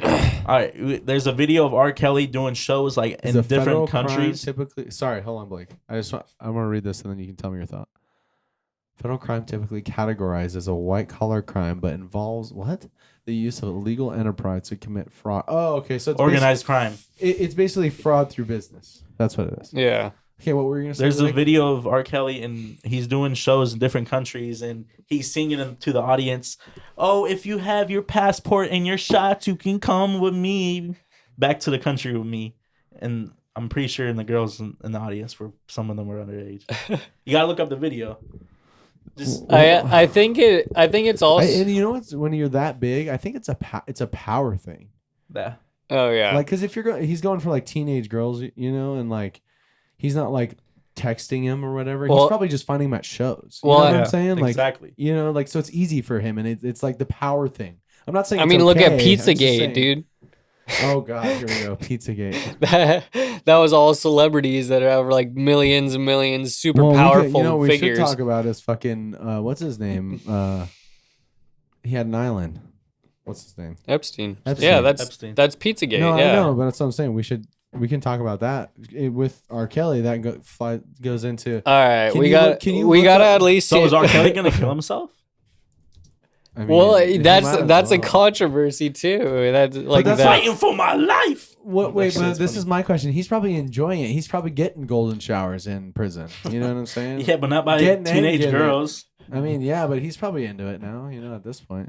Speaker 1: All right, there's a video of R. Kelly doing shows in different countries.
Speaker 2: Typically, sorry, hold on, Blake. I want to read this and then you can tell me your thought. Federal crime typically categorized as a white-collar crime, but involves what? The use of illegal enterprise to commit fraud. Oh, okay. So it's
Speaker 1: organized crime.
Speaker 2: It's basically fraud through business. That's what it is.
Speaker 3: Yeah.
Speaker 2: Okay, what were you going to say?
Speaker 1: There's a video of R. Kelly, and he's doing shows in different countries, and he's singing to the audience, "Oh, if you have your passport and your shots, you can come with me back to the country with me." And I'm pretty sure in the girls in the audience, some of them were underage. You gotta look up the video.
Speaker 3: I think it's also,
Speaker 2: and you know what's, when you're that big, I think it's a power thing.
Speaker 1: Yeah.
Speaker 3: Oh yeah.
Speaker 2: Because if he's going for teenage girls, and he's not texting him or whatever. He's probably just finding him at shows. You know what I'm saying?
Speaker 1: Exactly.
Speaker 2: So it's easy for him, and it's the power thing. I'm not saying.
Speaker 3: I mean, look at Pizzagate, dude.
Speaker 2: Oh God, here we go, Pizzagate.
Speaker 3: that was all celebrities that have millions and millions, super powerful
Speaker 2: we
Speaker 3: figures.
Speaker 2: Should talk about his fucking what's his name? He had an island. What's his name?
Speaker 3: Epstein. Yeah, that's Pizzagate.
Speaker 2: No,
Speaker 3: yeah.
Speaker 2: I know, but that's what I'm saying. We can talk about that with R. Kelly. That goes into.
Speaker 3: All right, we got at least.
Speaker 1: So is R. Kelly gonna kill himself?
Speaker 2: I
Speaker 3: mean, that's a controversy too. That's
Speaker 1: fighting for my life.
Speaker 2: But this is my question. He's probably enjoying it. He's probably getting golden showers in prison. You know what I'm saying?
Speaker 1: Yeah, but not by teenage girls.
Speaker 2: I mean, yeah, but he's probably into it now. At this point.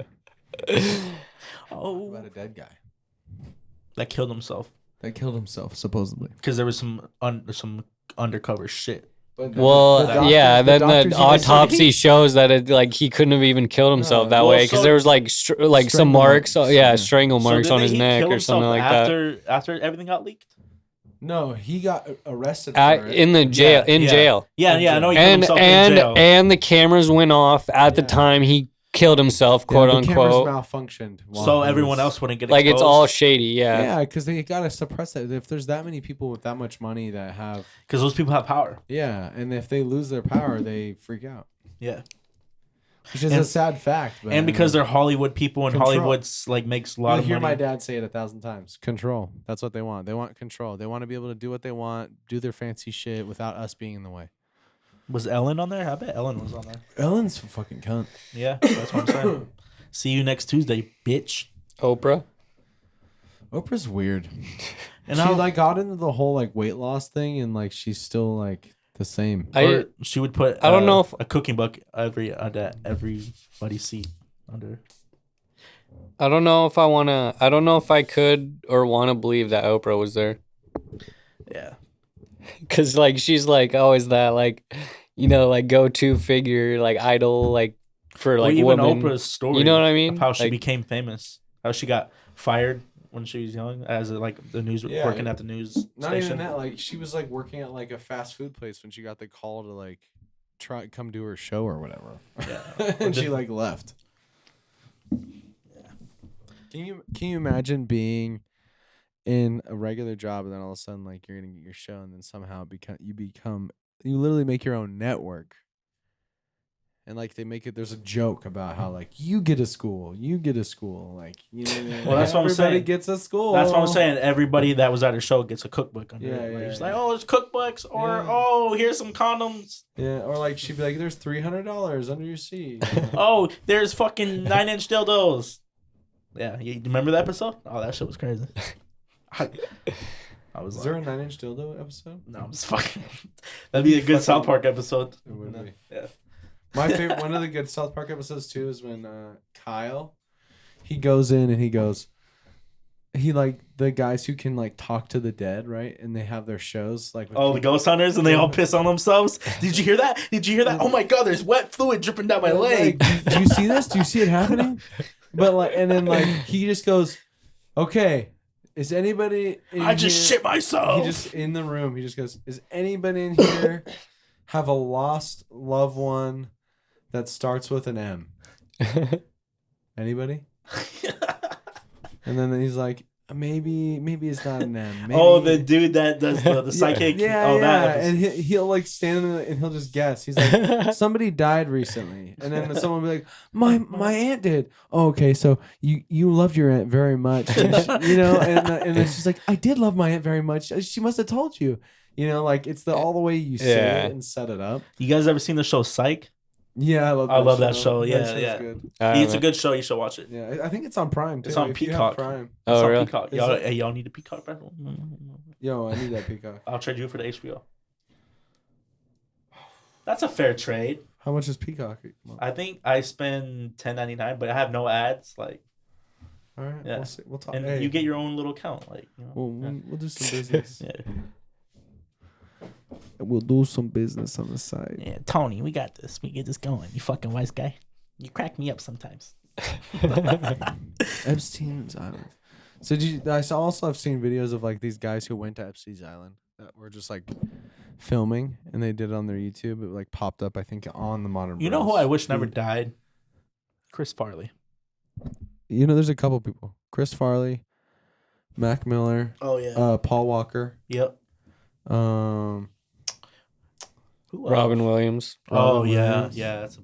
Speaker 1: Oh,
Speaker 2: about a dead guy
Speaker 1: that killed himself.
Speaker 2: Supposedly,
Speaker 1: because there was some undercover shit.
Speaker 3: Then the autopsy shows that he couldn't have even killed himself that way because there was some marks, strangle marks on his neck or something like that.
Speaker 1: After everything got leaked.
Speaker 2: No, he got arrested
Speaker 3: in the jail. Jail.
Speaker 1: Yeah, I know. He killed himself in jail.
Speaker 3: And the cameras went off at the time he killed himself, quote unquote.
Speaker 2: Malfunctioned.
Speaker 1: So everyone else wouldn't get exposed.
Speaker 3: It's all shady. Yeah.
Speaker 2: Yeah, because they gotta suppress that. If there's that many people with that much money that have,
Speaker 1: because those people have power.
Speaker 2: Yeah, and if they lose their power, they freak out.
Speaker 1: Yeah.
Speaker 2: Which is a sad fact. But,
Speaker 1: and because they're Hollywood people, and Hollywood's makes a lot of money.
Speaker 2: You hear my dad say it 1,000 times. Control. That's what they want. They want control. They want to be able to do what they want, do their fancy shit without us being in the way.
Speaker 1: Was Ellen on there? I bet Ellen was on there.
Speaker 2: Ellen's a fucking cunt.
Speaker 1: Yeah, that's what I'm saying. See you next Tuesday, bitch.
Speaker 3: Oprah's
Speaker 2: weird. And she got into the whole weight loss thing, and she's still the same.
Speaker 1: She would put
Speaker 3: I don't know if
Speaker 1: a cooking book under everybody's seat under.
Speaker 3: I don't know if I could or want to believe that Oprah was there.
Speaker 1: Yeah.
Speaker 3: Cause she's always that go-to figure idol for
Speaker 1: even
Speaker 3: women.
Speaker 1: Oprah's story.
Speaker 3: You know what I mean?
Speaker 1: Of how she became famous. How she got fired when she was young as the news working at the news
Speaker 2: not
Speaker 1: station.
Speaker 2: Even that. She was working at a fast food place when she got the call to come do her show or whatever. Yeah. And she left. Yeah. Can you imagine being in a regular job and then all of a sudden you're gonna get your show and then somehow you literally make your own network And like they make it, there's a joke about how like you get a school, like you know,
Speaker 1: well, that's what I'm saying.
Speaker 2: Everybody gets a school.
Speaker 1: That's what I'm saying. Everybody that was at her show gets a cookbook under
Speaker 2: Yeah,
Speaker 1: it. Like,
Speaker 2: yeah,
Speaker 1: it's like, oh, it's cookbooks, or oh, here's some condoms.
Speaker 2: Yeah, or like she'd be like, "There's $300 under your seat."
Speaker 1: Oh, there's fucking 9-inch dildos. Yeah, you remember that episode? Oh, that shit was crazy. I was.
Speaker 2: Is there a 9-inch dildo episode?
Speaker 1: No, I'm just fucking. That'd be a good South Park epised.
Speaker 2: It would be.
Speaker 1: Yeah.
Speaker 2: My favorite, one of the good South Park episodes too, is when Kyle, he goes in and he like the guys who can like talk to the dead, right? And they have their shows like.
Speaker 1: The ghost hunters, and they all piss on themselves. Did you hear that? Oh my god, there's wet fluid dripping down my leg.
Speaker 2: Like, do you see this? Do you see it happening? But like, and then like he just goes, "Okay, is anybody?"
Speaker 1: I just shit myself.
Speaker 2: He just in the room. He just goes, "Is anybody in here have a lost loved one that starts with an M?" Anybody? And then he's like, maybe it's not an M. Maybe.
Speaker 1: Oh, the dude that does the psychic.
Speaker 2: Yeah.
Speaker 1: That
Speaker 2: and he'll like stand in and he'll just guess. He's like, somebody died recently, and then someone will be like, my aunt did. Oh, okay, so you loved your aunt very much, and and then she's like, I did love my aunt very much. She must have told you. Like it's all the way you say it and set it up.
Speaker 1: You guys ever seen the show Psych?
Speaker 2: Yeah, I love that show.
Speaker 1: Yeah.
Speaker 2: Good.
Speaker 1: It's a good show. You should watch it.
Speaker 2: Yeah, I think it's on Prime too.
Speaker 1: It's on Peacock.
Speaker 2: Prime.
Speaker 1: It's on
Speaker 3: really?
Speaker 1: Peacock. Y'all need a Peacock, bro?
Speaker 2: Yo, I need that Peacock.
Speaker 1: I'll trade you for the HBO. That's a fair trade.
Speaker 2: How much is Peacock?
Speaker 1: I think I spend $10.99, but I have no ads. Like,
Speaker 2: all right,
Speaker 1: yeah,
Speaker 2: we'll talk.
Speaker 1: And you get your own little account. Like,
Speaker 2: we'll do some business.
Speaker 1: Yeah.
Speaker 2: We'll do some business on the side.
Speaker 1: Yeah, Tony, we got this. We get this going. You fucking wise guy. You crack me up sometimes.
Speaker 2: Epstein's Island. So I've seen videos of like these guys who went to Epstein's Island that were just like filming, and they did it on their YouTube. It like popped up, I think, on the Modern.
Speaker 1: You know who I wish never died? Chris Farley.
Speaker 2: There's a couple people. Chris Farley, Mac Miller.
Speaker 1: Oh yeah.
Speaker 2: Paul Walker.
Speaker 1: Yep.
Speaker 3: Robin Williams.
Speaker 1: Oh yeah, that's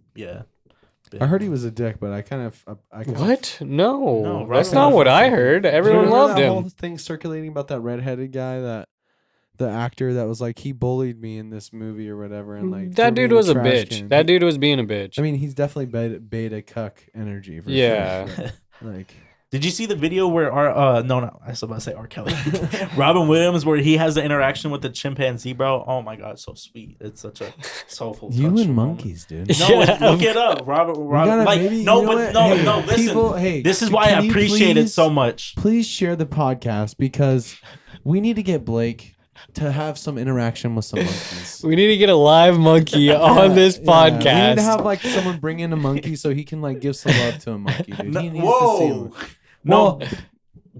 Speaker 2: I heard he was a dick, but I kind of
Speaker 3: what? No,
Speaker 1: Robin
Speaker 3: that's not what I heard. Everyone loved
Speaker 2: that
Speaker 3: him.
Speaker 2: whole thing circulating about that redheaded guy, that the actor that was like, he bullied me in this movie or whatever, and like
Speaker 3: that dude was a bitch. That dude was being a bitch.
Speaker 2: I mean, he's definitely beta cuck energy. For
Speaker 3: sure.
Speaker 2: Like.
Speaker 1: Did you see the video where I was about to say Rkelly. Robin Williams, where he has the interaction with the chimpanzee, bro? Oh my god, so sweet. It's such a soulful
Speaker 2: You
Speaker 1: touch
Speaker 2: and monkeys, dude.
Speaker 1: No, look it up. Robin like
Speaker 2: maybe,
Speaker 1: listen.
Speaker 2: People,
Speaker 1: this is why I appreciate it so much.
Speaker 2: Please share the podcast, because we need to get Blake to have some interaction with some monkeys.
Speaker 3: We need to get a live monkey on this podcast.
Speaker 2: We need to have like someone bring in a monkey so he can like give some love to a monkey, dude. He needs to see him.
Speaker 1: No,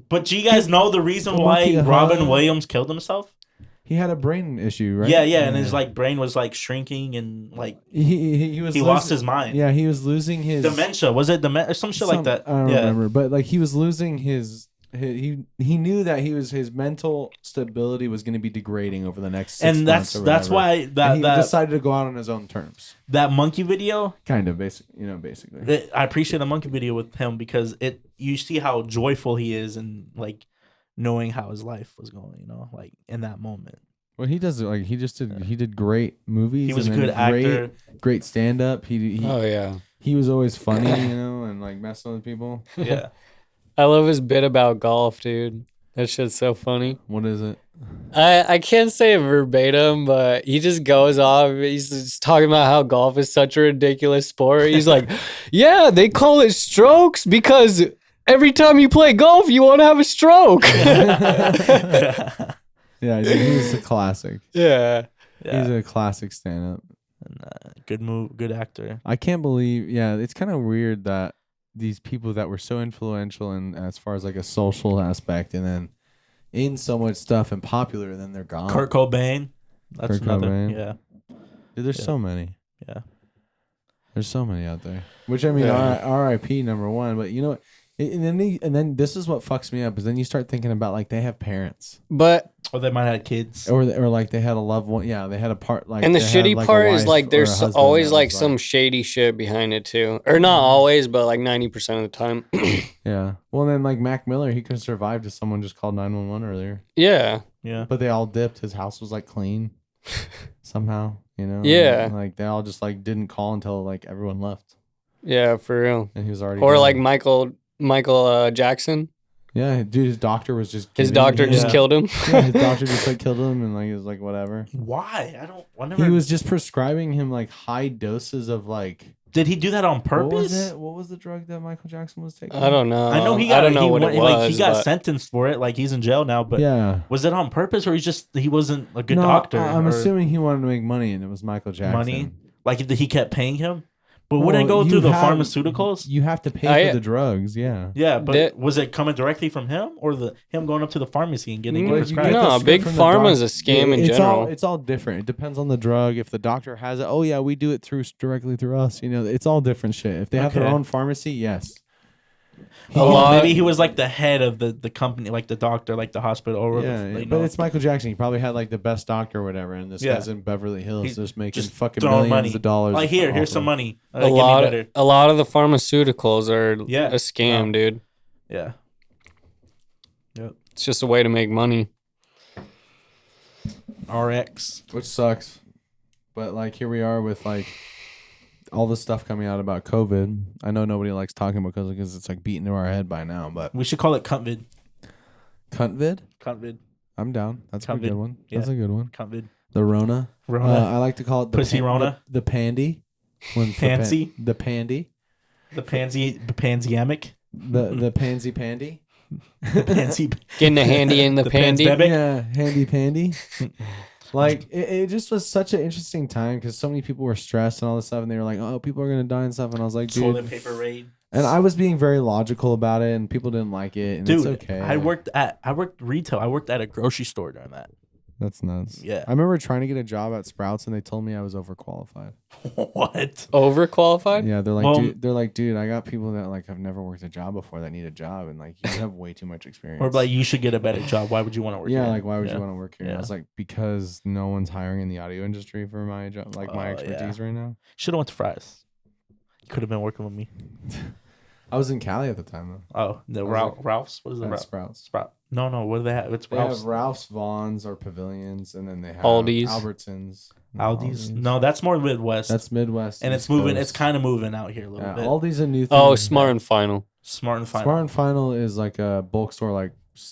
Speaker 1: but do you guys know the reason why Robin Williams killed himself?
Speaker 2: He had a brain issue, right?
Speaker 1: Yeah, and his like brain was like shrinking, and like
Speaker 2: he
Speaker 1: lost his mind.
Speaker 2: Yeah, he was losing his
Speaker 1: dementia. Was it dementia or some shit like that?
Speaker 2: I don't remember, but like he was losing his he knew that his mental stability was going to be degrading over the next 6 months. And
Speaker 1: that's why
Speaker 2: he decided to go out on his own terms.
Speaker 1: That monkey video,
Speaker 2: kind of basically.
Speaker 1: I appreciate the monkey video with him because you see how joyful he is and like knowing how his life was going, like in that moment.
Speaker 2: Well, he did great movies.
Speaker 1: He was a good actor,
Speaker 2: great stand up. He was always funny, and like messing with people.
Speaker 1: Yeah.
Speaker 3: I love his bit about golf, dude. That shit's so funny.
Speaker 2: What is it?
Speaker 3: I can't say it verbatim, but he just goes off. He's just talking about how golf is such a ridiculous sport. He's like, yeah, they call it strokes because every time you play golf, you want to have a stroke.
Speaker 2: Yeah, he's a classic.
Speaker 3: Yeah.
Speaker 2: He's a classic stand-up.
Speaker 1: Good move, good actor.
Speaker 2: I can't believe, it's kind of weird that these people that were so influential in as far as like a social aspect, and then in so much stuff and popular, and then they're gone.
Speaker 1: Kurt Cobain. That's another.
Speaker 2: Cobain.
Speaker 1: Yeah.
Speaker 2: Dude, there's so many.
Speaker 1: Yeah.
Speaker 2: There's so many out there. Which I mean, R.I.P. number one. But you know what? And then this is what fucks me up is then you start thinking about like they have parents,
Speaker 1: or they might have kids,
Speaker 2: or like they had a loved one. Yeah, they had a part like.
Speaker 3: And the shitty part is like there's always like some shady shit behind it too, or not always, but like 90% of the time.
Speaker 2: Yeah. Well, then like Mac Miller, he could have survived if someone just called 911 earlier.
Speaker 3: Yeah.
Speaker 1: Yeah.
Speaker 2: But they all dipped. His house was like clean somehow. You know.
Speaker 3: Yeah.
Speaker 2: And, like they all just like didn't call until like everyone left.
Speaker 3: Yeah, for real.
Speaker 2: And he was already.
Speaker 3: Or
Speaker 2: dead.
Speaker 3: like Michael Jackson.
Speaker 2: Yeah, dude, his doctor was just.
Speaker 3: His doctor just killed him.
Speaker 2: Yeah, his doctor just like killed him, and like it was like whatever.
Speaker 1: Why?
Speaker 2: He was just prescribing him like high doses of like.
Speaker 1: Did he do that on purpose?
Speaker 2: What was the drug that Michael Jackson was taking?
Speaker 3: I don't know.
Speaker 1: I know he got sentenced for it. Like he's in jail now. But
Speaker 2: yeah,
Speaker 1: was it on purpose or he wasn't a good doctor?
Speaker 2: I'm assuming he wanted to make money, and it was Michael Jackson.
Speaker 1: Money, like he kept paying him. But wouldn't it go through the pharmaceuticals?
Speaker 2: You have to pay for the drugs, yeah.
Speaker 1: Yeah, but was it coming directly from him or him going up to the pharmacy and getting prescribed?
Speaker 3: No, big pharma is a scam in general.
Speaker 2: It's all different. It depends on the drug. If the doctor has it, oh yeah, we do it directly through us. You know, it's all different shit. If they have their own pharmacy, yes.
Speaker 1: Maybe he was like the head of the company, like the doctor, like the hospital. Or
Speaker 2: but it's Michael Jackson. He probably had like the best doctor or whatever, and this guy's in Beverly Hills
Speaker 1: He's
Speaker 2: just making fucking
Speaker 1: throwing
Speaker 2: millions of dollars.
Speaker 1: Like here's some money.
Speaker 3: A lot of the pharmaceuticals are a scam, dude.
Speaker 1: Yeah. Yep.
Speaker 3: It's just a way to make money.
Speaker 1: RX,
Speaker 2: which sucks, but like here we are with like. All the stuff coming out about COVID. I know nobody likes talking about COVID because it's like beaten to our head by now, but
Speaker 1: we should call it cuntvid.
Speaker 2: Cuntvid?
Speaker 1: Cuntvid.
Speaker 2: I'm down. That's
Speaker 1: cuntvid.
Speaker 2: A good one.
Speaker 1: Yeah.
Speaker 2: That's a good one.
Speaker 1: Cuntvid.
Speaker 2: The Rona. I like to call it the
Speaker 1: Pussy Rona.
Speaker 2: The Pandy.
Speaker 1: Pansy.
Speaker 2: The Pandy.
Speaker 1: The Pansyamic.
Speaker 2: The Pansy Pandy.
Speaker 1: The Pansy.
Speaker 3: Getting a handy in the pandy.
Speaker 2: Yeah, handy pandy. Like it just was such an interesting time because so many people were stressed and all this stuff, and they were like, "Oh, people are gonna die and stuff." And I was like, "Dude,"
Speaker 1: toilet paper raid.
Speaker 2: And I was being very logical about it, and people didn't like it. And
Speaker 1: dude,
Speaker 2: it's okay.
Speaker 1: I worked retail. I worked at a grocery store during that.
Speaker 2: That's nuts.
Speaker 1: Yeah,
Speaker 2: I remember trying to get a job at Sprouts, and they told me I was overqualified.
Speaker 1: What?
Speaker 3: Overqualified?
Speaker 2: Yeah, they're like, dude, I got people that like have never worked a job before that need a job, and like you have way too much experience.
Speaker 1: Or like you should get a better job. Why would you want to work?
Speaker 2: Yeah,
Speaker 1: here?
Speaker 2: like why would you want to work here? Yeah. I was like, because no one's hiring in the audio industry for my job, like my expertise right now.
Speaker 1: Should have went to Fry's. You could have been working with me.
Speaker 2: I was in Cali at the time though.
Speaker 1: Oh, the Ralph's. What is it?
Speaker 2: Sprouts.
Speaker 1: Sprout. No. What do they have? It's Ralph's.
Speaker 2: They have Ralph's, Vaughn's, or Pavilions, and then they have
Speaker 3: Aldi's,
Speaker 2: Albertsons.
Speaker 1: Aldi's. No, that's more Midwest.
Speaker 2: That's Midwest,
Speaker 1: and it's moving. It's kind of moving out here a little bit.
Speaker 2: Aldi's a new thing.
Speaker 3: Oh, Smart and Final.
Speaker 1: Smart and Final.
Speaker 2: Smart and Final is like a bulk store,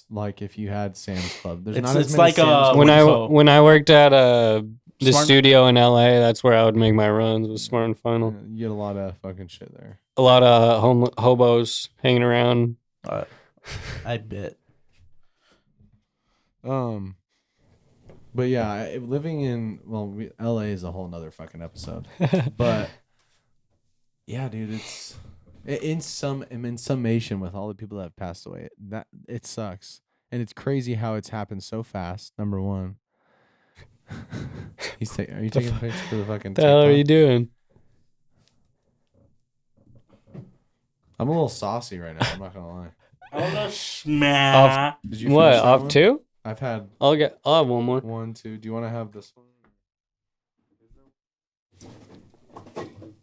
Speaker 2: like if you had Sam's Club. There's not as
Speaker 1: it's
Speaker 2: many
Speaker 1: like
Speaker 2: Sam's
Speaker 3: when I worked at the studio in LA, that's where I would make my runs with Smart and Final.
Speaker 2: Yeah, you get a lot of fucking shit there.
Speaker 3: A lot of hobos hanging around.
Speaker 1: I bet.
Speaker 2: But yeah, living in LA is a whole nother fucking episode. But yeah, dude, it's in summation with all the people that have passed away. That it sucks, and it's crazy how it's happened so fast. Number one. Are you taking pictures for the fucking?
Speaker 3: The hell are you doing?
Speaker 2: I'm a little saucy right now. I'm not gonna lie.
Speaker 1: Did
Speaker 3: you what? Off two?
Speaker 2: I've had.
Speaker 3: I'll have one more.
Speaker 2: 1, 2. Do you want to have this one?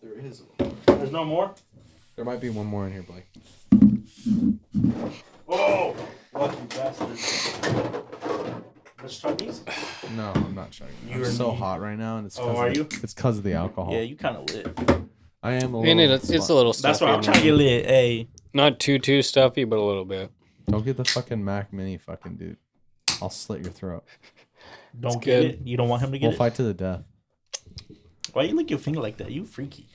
Speaker 2: There is.
Speaker 1: There's no more.
Speaker 2: There might be one more in here, Blake.
Speaker 1: Oh, lucky bastard! Let's try these.
Speaker 2: No, I'm not trying. I'm so hot right now, and it's.
Speaker 1: Are you?
Speaker 2: It's because of the alcohol.
Speaker 1: Yeah, you kind of lit.
Speaker 2: I am a
Speaker 3: little. And it's a little stuffy.
Speaker 1: That's why I'm trying to get lit. Hey,
Speaker 3: not too stuffy, but a little bit.
Speaker 2: Don't get the fucking Mac Mini, fucking dude. I'll slit your throat.
Speaker 1: Don't get it. You don't want him to get it.
Speaker 2: We'll fight to the death.
Speaker 1: Why you lick your finger like that? You freaky.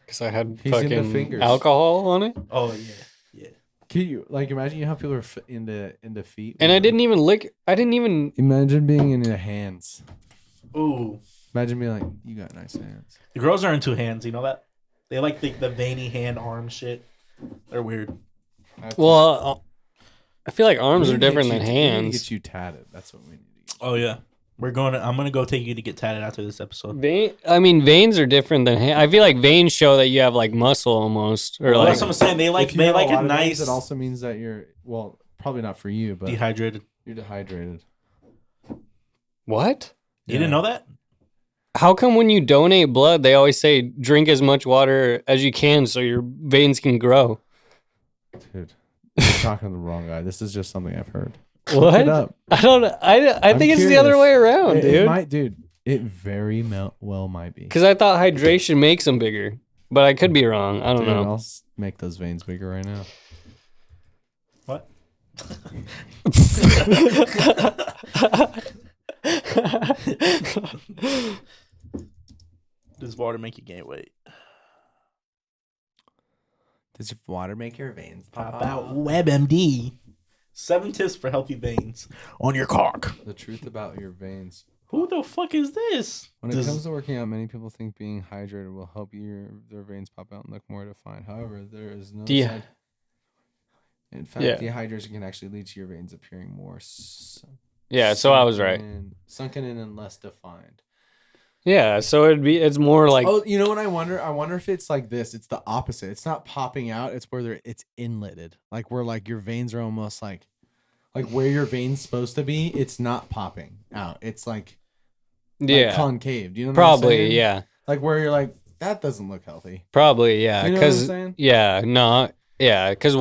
Speaker 3: Because I had fucking alcohol on it.
Speaker 1: Oh yeah.
Speaker 2: Can you imagine how people are into feet?
Speaker 3: And I didn't even lick. I didn't even
Speaker 2: imagine being in your hands.
Speaker 1: Ooh.
Speaker 2: Imagine being like, you got nice hands.
Speaker 1: The girls are into hands. You know that? They like the veiny hand arm shit. They're weird.
Speaker 3: Well, I feel like arms are different than hands.
Speaker 2: We need to get you tatted. That's what we need to get.
Speaker 1: Oh yeah. I'm gonna go take you to get tatted after this episode.
Speaker 3: Veins are different than. I feel like veins show that you have like muscle almost, or like.
Speaker 1: That's what I'm saying. They like a nice.
Speaker 2: It also means that you're probably not for you, but
Speaker 1: dehydrated.
Speaker 2: You're dehydrated.
Speaker 3: What?
Speaker 1: You didn't know that?
Speaker 3: How come when you donate blood, they always say drink as much water as you can so your veins can grow?
Speaker 2: Dude, you're talking to the wrong guy. This is just something I've heard.
Speaker 3: What? Look it up. I don't know. I think it's the other way around, dude.
Speaker 2: It might, dude. It very well might be.
Speaker 3: Because I thought hydration makes them bigger, but I could be wrong. I don't know.
Speaker 2: I'll make those veins bigger right now.
Speaker 1: What? Does water make you gain weight?
Speaker 2: Does your water make your veins pop
Speaker 1: out? WebMD. 7 tips for healthy veins on your cock.
Speaker 2: The truth about your veins.
Speaker 1: Who the fuck is this?
Speaker 2: When it comes to working out, many people think being hydrated will help their veins pop out and look more defined. However, there is no side. In fact, dehydration can actually lead to your veins appearing more.
Speaker 3: So I was right.
Speaker 2: Sunken in and less defined.
Speaker 3: Yeah, so it's more like.
Speaker 2: Oh, you know what I wonder? I wonder if it's like this. It's the opposite. It's not popping out. It's where it's inletted. Like where like your veins are almost like where your veins supposed to be. It's not popping out. It's like concave. Do you know what I'm saying?
Speaker 3: Yeah.
Speaker 2: Like where you're like that doesn't look healthy.
Speaker 3: Probably, yeah.
Speaker 2: You know what I'm saying?
Speaker 3: Because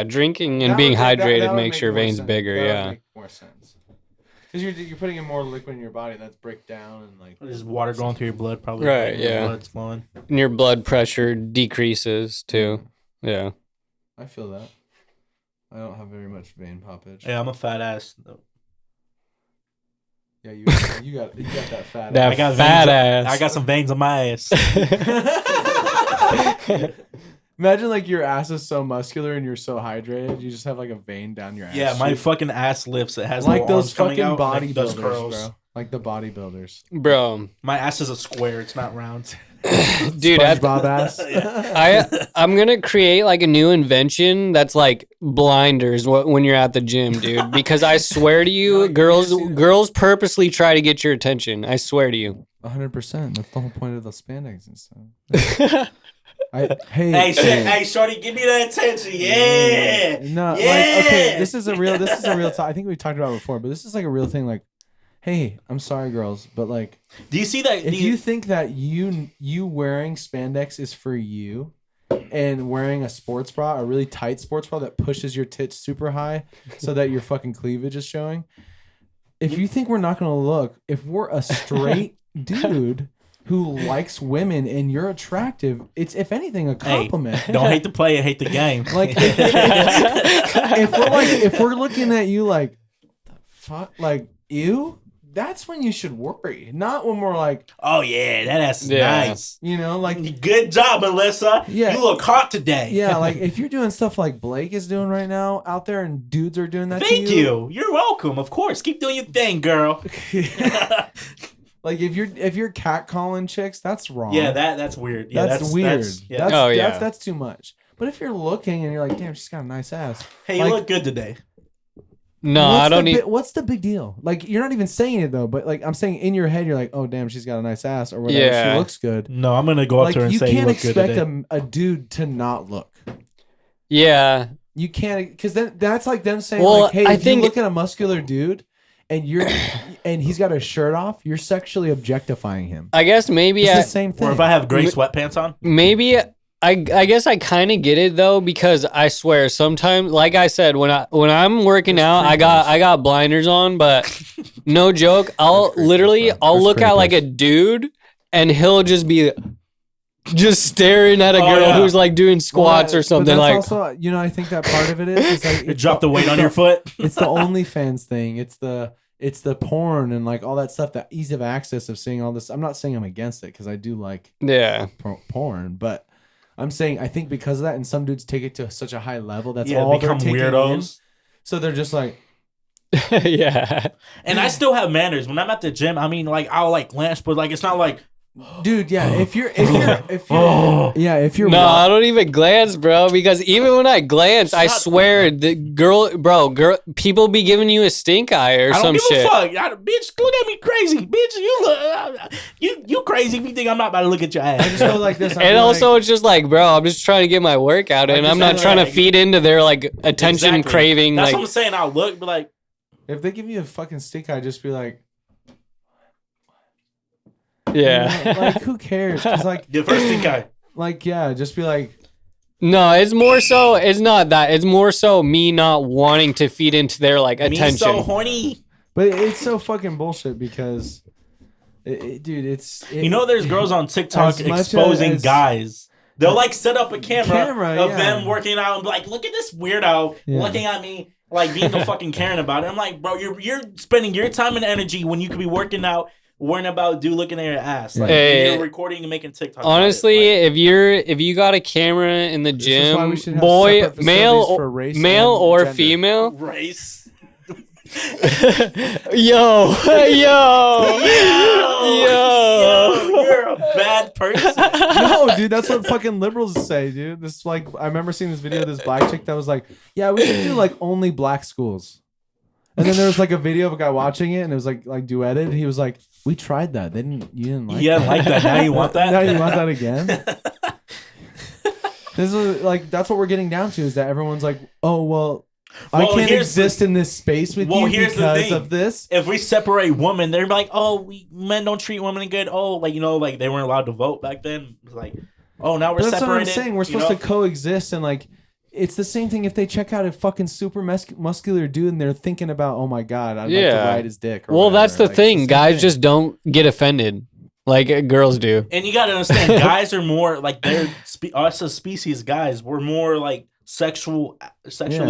Speaker 3: drinking and being hydrated makes your veins bigger.
Speaker 2: That would make more sense. Because you're putting in more liquid in your body that's break down and like
Speaker 1: there's water going through your blood probably.
Speaker 3: Right,
Speaker 1: Your blood's flowing.
Speaker 3: And your blood pressure decreases too. Yeah.
Speaker 2: I feel that. I don't have very much vein poppage.
Speaker 1: Yeah, I'm a fat ass though.
Speaker 2: Yeah, you got that fat
Speaker 3: that
Speaker 2: ass.
Speaker 3: I got fat ass.
Speaker 1: I got some veins on my ass.
Speaker 2: Imagine like your ass is so muscular and you're so hydrated, you just have like a vein down your ass.
Speaker 1: Yeah, my fucking ass lifts. It has
Speaker 2: like those fucking
Speaker 1: bodybuilders,
Speaker 2: bro. Like the bodybuilders,
Speaker 3: bro.
Speaker 1: My ass is a square. It's not round.
Speaker 3: Dude,
Speaker 2: SpongeBob ass.
Speaker 3: I'm gonna create like a new invention that's like blinders when you're at the gym, dude. Because I swear to you, girls purposely try to get your attention. I swear to you.
Speaker 2: 100%. That's the whole point of the spandex and stuff.
Speaker 1: Hey, shorty, give me that attention. Yeah.
Speaker 2: No, like, okay, this is a real I think we've talked about it before, but this is like a real thing. Like, hey, I'm sorry, girls, but like,
Speaker 1: do you see that?
Speaker 2: If you think that you wearing spandex is for you, and wearing a sports bra, a really tight sports bra that pushes your tits super high so that your fucking cleavage is showing, if you think we're not gonna look, if we're a straight dude who likes women and you're attractive, it's if anything a compliment.
Speaker 1: Hey, don't hate the player, hate the game.
Speaker 2: Like if we're looking at you like the fuck, like ew, that's when you should worry. Not when we're like,
Speaker 1: oh yeah, that ass is nice.
Speaker 2: You know, like
Speaker 1: good job, Melissa.
Speaker 2: Yeah,
Speaker 1: you look hot today.
Speaker 2: Yeah, like if you're doing stuff like Blake is doing right now out there and dudes are doing that.
Speaker 1: Thank you. You're welcome. Of course, keep doing your thing, girl.
Speaker 2: Like if you're catcalling chicks, that's wrong.
Speaker 1: Yeah, that's weird. Yeah,
Speaker 2: that's weird.
Speaker 1: Yeah.
Speaker 2: That's too much. But if you're looking and you're like, damn, she's got a nice ass.
Speaker 1: Hey, you look good today.
Speaker 3: No, I don't need.
Speaker 2: What's the big deal? Like you're not even saying it though, but like I'm saying in your head, you're like, oh damn, she's got a nice ass or whatever.
Speaker 3: Yeah.
Speaker 2: She looks good.
Speaker 1: No, I'm gonna go up to her and say you look good today.
Speaker 2: You can't expect a dude to not look.
Speaker 3: Yeah.
Speaker 2: You can't, because then that's like them saying,
Speaker 3: well,
Speaker 2: like, hey,
Speaker 3: I
Speaker 2: if
Speaker 3: think
Speaker 2: you look at a muscular dude and he's got his shirt off, you're sexually objectifying him.
Speaker 3: I guess maybe
Speaker 2: it's the same thing.
Speaker 1: Or if I have gray sweatpants on,
Speaker 3: maybe I guess I kind of get it though, because I swear sometimes, like I said, when I'm working out, I got blinders on, but no joke, I'll look at like a dude and he'll just be just staring at a girl who's like doing squats or something.
Speaker 2: But
Speaker 3: that's
Speaker 2: like, also, you know, I think that part of it is like
Speaker 1: you drop the weight on your foot.
Speaker 2: It's the OnlyFans thing. It's the porn and like all that stuff. The ease of access of seeing all this. I'm not saying I'm against it because I do like porn, but I'm saying I think because of that, and some dudes take it to such a high level that's all they're taking weirdos. So they're just like,
Speaker 3: yeah.
Speaker 1: And I still have manners when I'm at the gym. I mean, like I'll like glance, but like it's not like
Speaker 2: Dude, yeah. If you're if you're
Speaker 3: No, I don't even glance, bro. Because even when I glance, I swear the girl, people be giving you a stink eye or some shit.
Speaker 1: I don't give a fuck. Bitch, look at me crazy. Bitch, you crazy if you think I'm not about to look at your ass.
Speaker 2: I just go like this.
Speaker 3: And also, it's just like, bro, I'm just trying to get my workout in. I'm not trying to feed into their like attention craving.
Speaker 1: That's
Speaker 3: like,
Speaker 1: what I'm saying. I'll look, but like,
Speaker 2: if they give you a fucking stink eye, just be like,
Speaker 3: yeah,
Speaker 2: like who cares? Cause like
Speaker 1: the first stink eye.
Speaker 2: Like yeah, just be like.
Speaker 3: No, it's more so. It's not that. It's more so me not wanting to feed into their like attention.
Speaker 1: Me so horny.
Speaker 2: But it's so fucking bullshit because, dude,
Speaker 1: you know, there's girls on TikTok exposing guys. They'll like set up a camera of them working out and be like, look at this weirdo looking at me, like being the fucking Karen about it. I'm like, bro, you're spending your time and energy when you could be working out, worrying about dude looking at your ass. Like you're recording and making TikTok.
Speaker 3: Honestly, if you got a camera in the gym, boy, male or female,
Speaker 1: race.
Speaker 3: Yo,
Speaker 1: you're a bad person.
Speaker 2: No, dude, that's what fucking liberals say, dude. This like I remember seeing this video of this black chick that was like, yeah, we should do like only black schools. And then there was like a video of a guy watching it and it was like duetted. And he was like, we tried that. You didn't like that.
Speaker 1: Yeah, like that. Now you want that?
Speaker 2: Now you want that again? This is like that's what we're getting down to is that everyone's like, oh well, I can't exist in this space with you because of this.
Speaker 1: If we separate women, they're like, oh, men don't treat women good. Oh, like, you know, like they weren't allowed to vote back then. It's like, oh, now we're separated. That's what I'm saying.
Speaker 2: We're supposed to coexist. And like, it's the same thing if they check out a fucking super muscular dude and they're thinking about, oh my God, I'd like to ride his dick. Or whatever.
Speaker 3: That's the thing. Guys just don't get offended like girls do.
Speaker 1: And you got to understand, guys are more like us as species, guys, we're more like sexually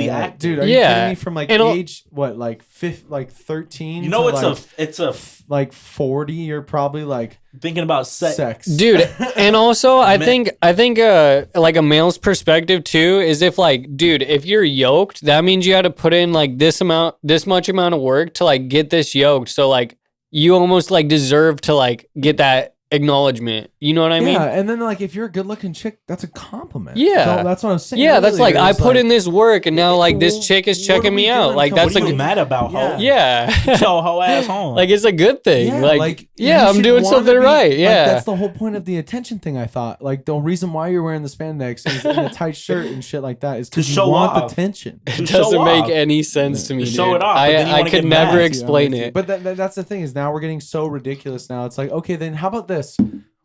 Speaker 1: active.
Speaker 2: Dude, are you kidding me? From like age what, like 13?
Speaker 1: You know,
Speaker 2: to
Speaker 1: it's a
Speaker 2: like 40. You're probably like
Speaker 1: thinking about sex,
Speaker 3: dude. And also, I think like a male's perspective too is if like, dude, if you're yoked, that means you had to put in like this much amount of work to like get this yoked. So like, you almost like deserve to like get that acknowledgement. You know what I mean?
Speaker 2: Yeah, and then like if you're a good looking chick, that's a compliment.
Speaker 3: Yeah.
Speaker 2: So that's what I'm saying.
Speaker 3: Yeah, that's like I put in this work and now like this chick is checking me out. Like that's
Speaker 1: what are you mad about, ho?
Speaker 3: Yeah.
Speaker 1: Tell hoe ass home.
Speaker 3: Like it's a good thing.
Speaker 2: Yeah,
Speaker 3: like I'm doing something right. Yeah.
Speaker 2: Like, that's the whole point of the attention thing, I thought. Like the reason why you're wearing the spandex is in a tight shirt and shit like that is because you want attention.
Speaker 3: It doesn't make any sense to me, dude.
Speaker 1: Show it off.
Speaker 3: I could never explain it.
Speaker 2: But that's the thing is now we're getting so ridiculous now. It's like, okay, then how about this?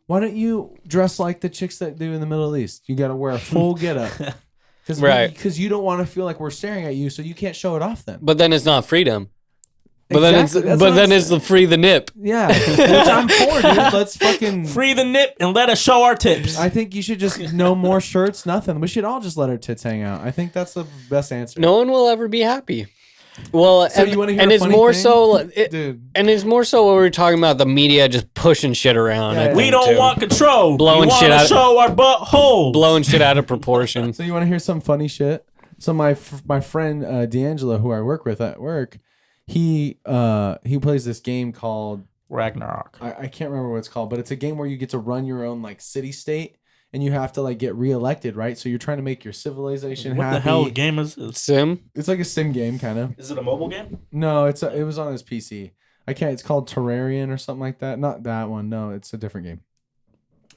Speaker 2: Why don't you dress like the chicks that do in the Middle East? You got to wear a full getup, because you don't want to feel like we're staring at you, so you can't show it off then.
Speaker 3: But then it's not freedom. But then it's the free the nip.
Speaker 2: Yeah, which I'm for, dude. Let's fucking
Speaker 1: free the nip and let us show our tips.
Speaker 2: I think you should just no more shirts, nothing. We should all just let our tits hang out. I think that's the best answer.
Speaker 3: No one will ever be happy. Well,
Speaker 2: so you want to hear
Speaker 3: and
Speaker 2: it's
Speaker 3: more
Speaker 2: thing?
Speaker 3: so,
Speaker 2: Dude.
Speaker 3: And it's more so what we were talking about, the media just pushing shit around.
Speaker 2: Yeah,
Speaker 1: we don't want control.
Speaker 3: Blowing shit out.
Speaker 1: Show our buttholes.
Speaker 3: Blowing shit out of proportion.
Speaker 2: So you want to hear some funny shit? So my friend D'Angelo, who I work with at work, he plays this game called
Speaker 1: Ragnarok.
Speaker 2: I can't remember what it's called, but it's a game where you get to run your own like city state. And you have to like get reelected, right? So you're trying to make your civilization happy.
Speaker 1: What the hell game is this?
Speaker 3: Sim?
Speaker 2: It's like a sim game, kind of.
Speaker 1: Is it a mobile game?
Speaker 2: No, it was on his PC. It's called Terrarian or something like that. Not that one. No, it's a different game.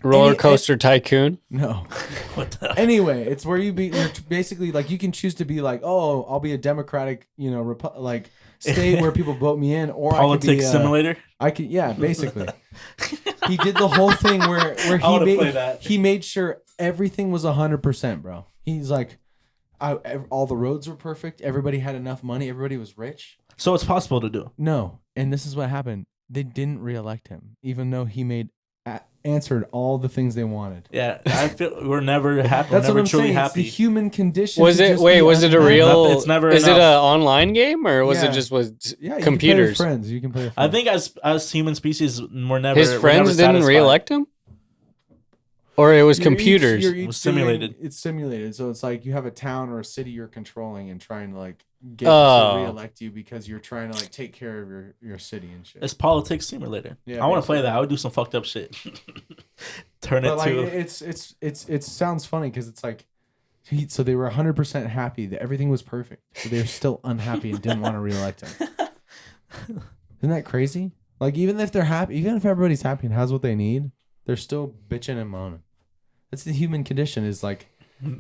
Speaker 3: Roller Coaster Tycoon?
Speaker 2: No. Anyway, it's where you're basically like you can choose to be like, oh, I'll be a democratic, like state where people vote me in, or
Speaker 1: politics simulator.
Speaker 2: I could, yeah, basically. He did the whole thing where he made sure everything was 100%, bro. He's like, all the roads were perfect. Everybody had enough money. Everybody was rich.
Speaker 1: So it's possible to do.
Speaker 2: No, and this is what happened. They didn't reelect him, even though he answered all the things they wanted.
Speaker 1: Yeah, I feel we're never happy.
Speaker 2: That's
Speaker 1: never
Speaker 2: what I'm
Speaker 1: truly
Speaker 2: saying.
Speaker 1: happy.
Speaker 2: It's the human condition.
Speaker 3: Was it a real?
Speaker 1: It's never.
Speaker 3: Is it an online game or was it just
Speaker 2: computers?
Speaker 3: You can play with
Speaker 2: friends. You can play with
Speaker 1: friends. I think as human species, we're never.
Speaker 3: His friends didn't reelect him. Or it was computers.
Speaker 2: It
Speaker 1: was simulated.
Speaker 2: It's simulated. So it's like you have a town or a city you're controlling and trying to like get to re-elect you because you're trying to like take care of your city and shit.
Speaker 1: It's politics simulator.
Speaker 2: Yeah,
Speaker 1: I want to play that. I would do some fucked up shit. Turn it
Speaker 2: like,
Speaker 1: to.
Speaker 2: It sounds funny because it's like, so they were 100% happy that everything was perfect, but they're still unhappy and didn't want to re-elect him. Isn't that crazy? Like even if they're happy, even if everybody's happy and has what they need, they're still bitching and moaning. That's the human condition. Is like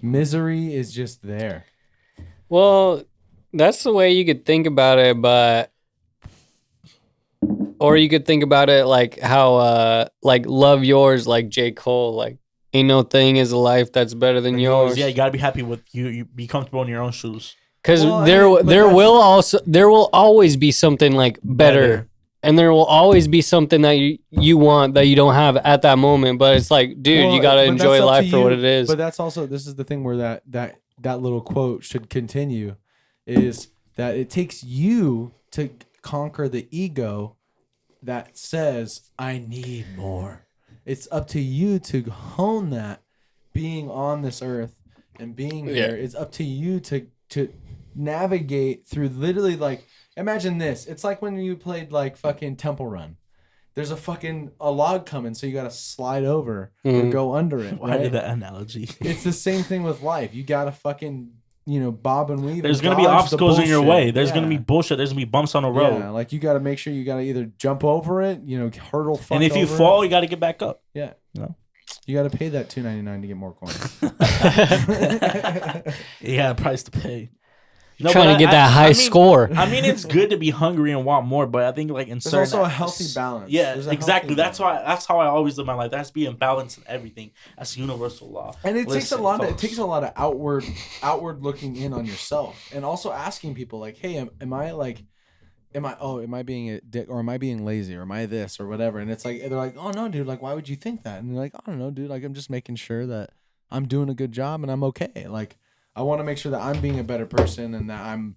Speaker 2: misery is just there.
Speaker 3: Well, that's the way you could think about it, but or you could think about it like how like Love Yours, like J. Cole, like ain't no thing is a life that's better than yours.
Speaker 1: Yeah, you gotta be happy with you. You be comfortable in your own shoes.
Speaker 3: Because there will always be something like better. And there will always be something that you want that you don't have at that moment. But it's like, dude, you gotta enjoy life for what it is.
Speaker 2: But that's also, this is the thing where that little quote should continue, is that it takes you to conquer the ego that says, I need more. It's up to you to hone that being on this earth and being here. It's up to you to navigate through literally like, imagine this. It's like when you played like fucking Temple Run. There's a log coming, so you got to slide over or go under it.
Speaker 1: Why did that analogy?
Speaker 2: It's the same thing with life. You got to fucking, bob and weave.
Speaker 1: There's going to be obstacles in your way. There's going to be bullshit. There's going to be bumps on the road.
Speaker 2: Yeah, like you got to make sure you got to either jump over it, hurdle fuck
Speaker 1: and if you fall, you got to get back up.
Speaker 2: Yeah. You got to pay that $2.99 to get more coins.
Speaker 1: Yeah, price to pay.
Speaker 3: No, trying to get that high score.
Speaker 1: I mean, it's good to be hungry and want more, but I think like
Speaker 2: there's also a healthy balance.
Speaker 1: Yeah, exactly. That's how I always live my life. There has to be a balance in everything. That's universal law.
Speaker 2: And it takes a lot of outward looking in on yourself, and also asking people like, hey, am I being a dick, or am I being lazy, or am I this or whatever? And it's like they're like, oh no, dude, like why would you think that? And you're like, I don't know, dude, like I'm just making sure that I'm doing a good job and I'm okay. Like I want to make sure that I'm being a better person and that I'm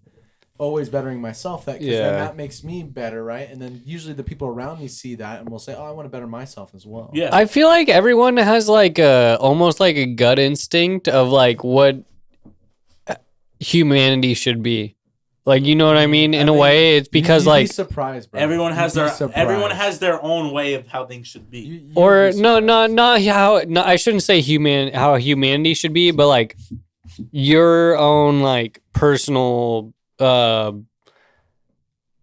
Speaker 2: always bettering myself. Then that makes me better, right? And then usually the people around me see that and will say, oh, I want to better myself as well.
Speaker 3: Yeah, I feel like everyone has like almost like a gut instinct of like what humanity should be. Like, you know what I mean? In a way, it's because like
Speaker 2: be surprised, bro.
Speaker 1: Everyone has their own way of how things should be.
Speaker 3: I shouldn't say how humanity should be, but like your own like personal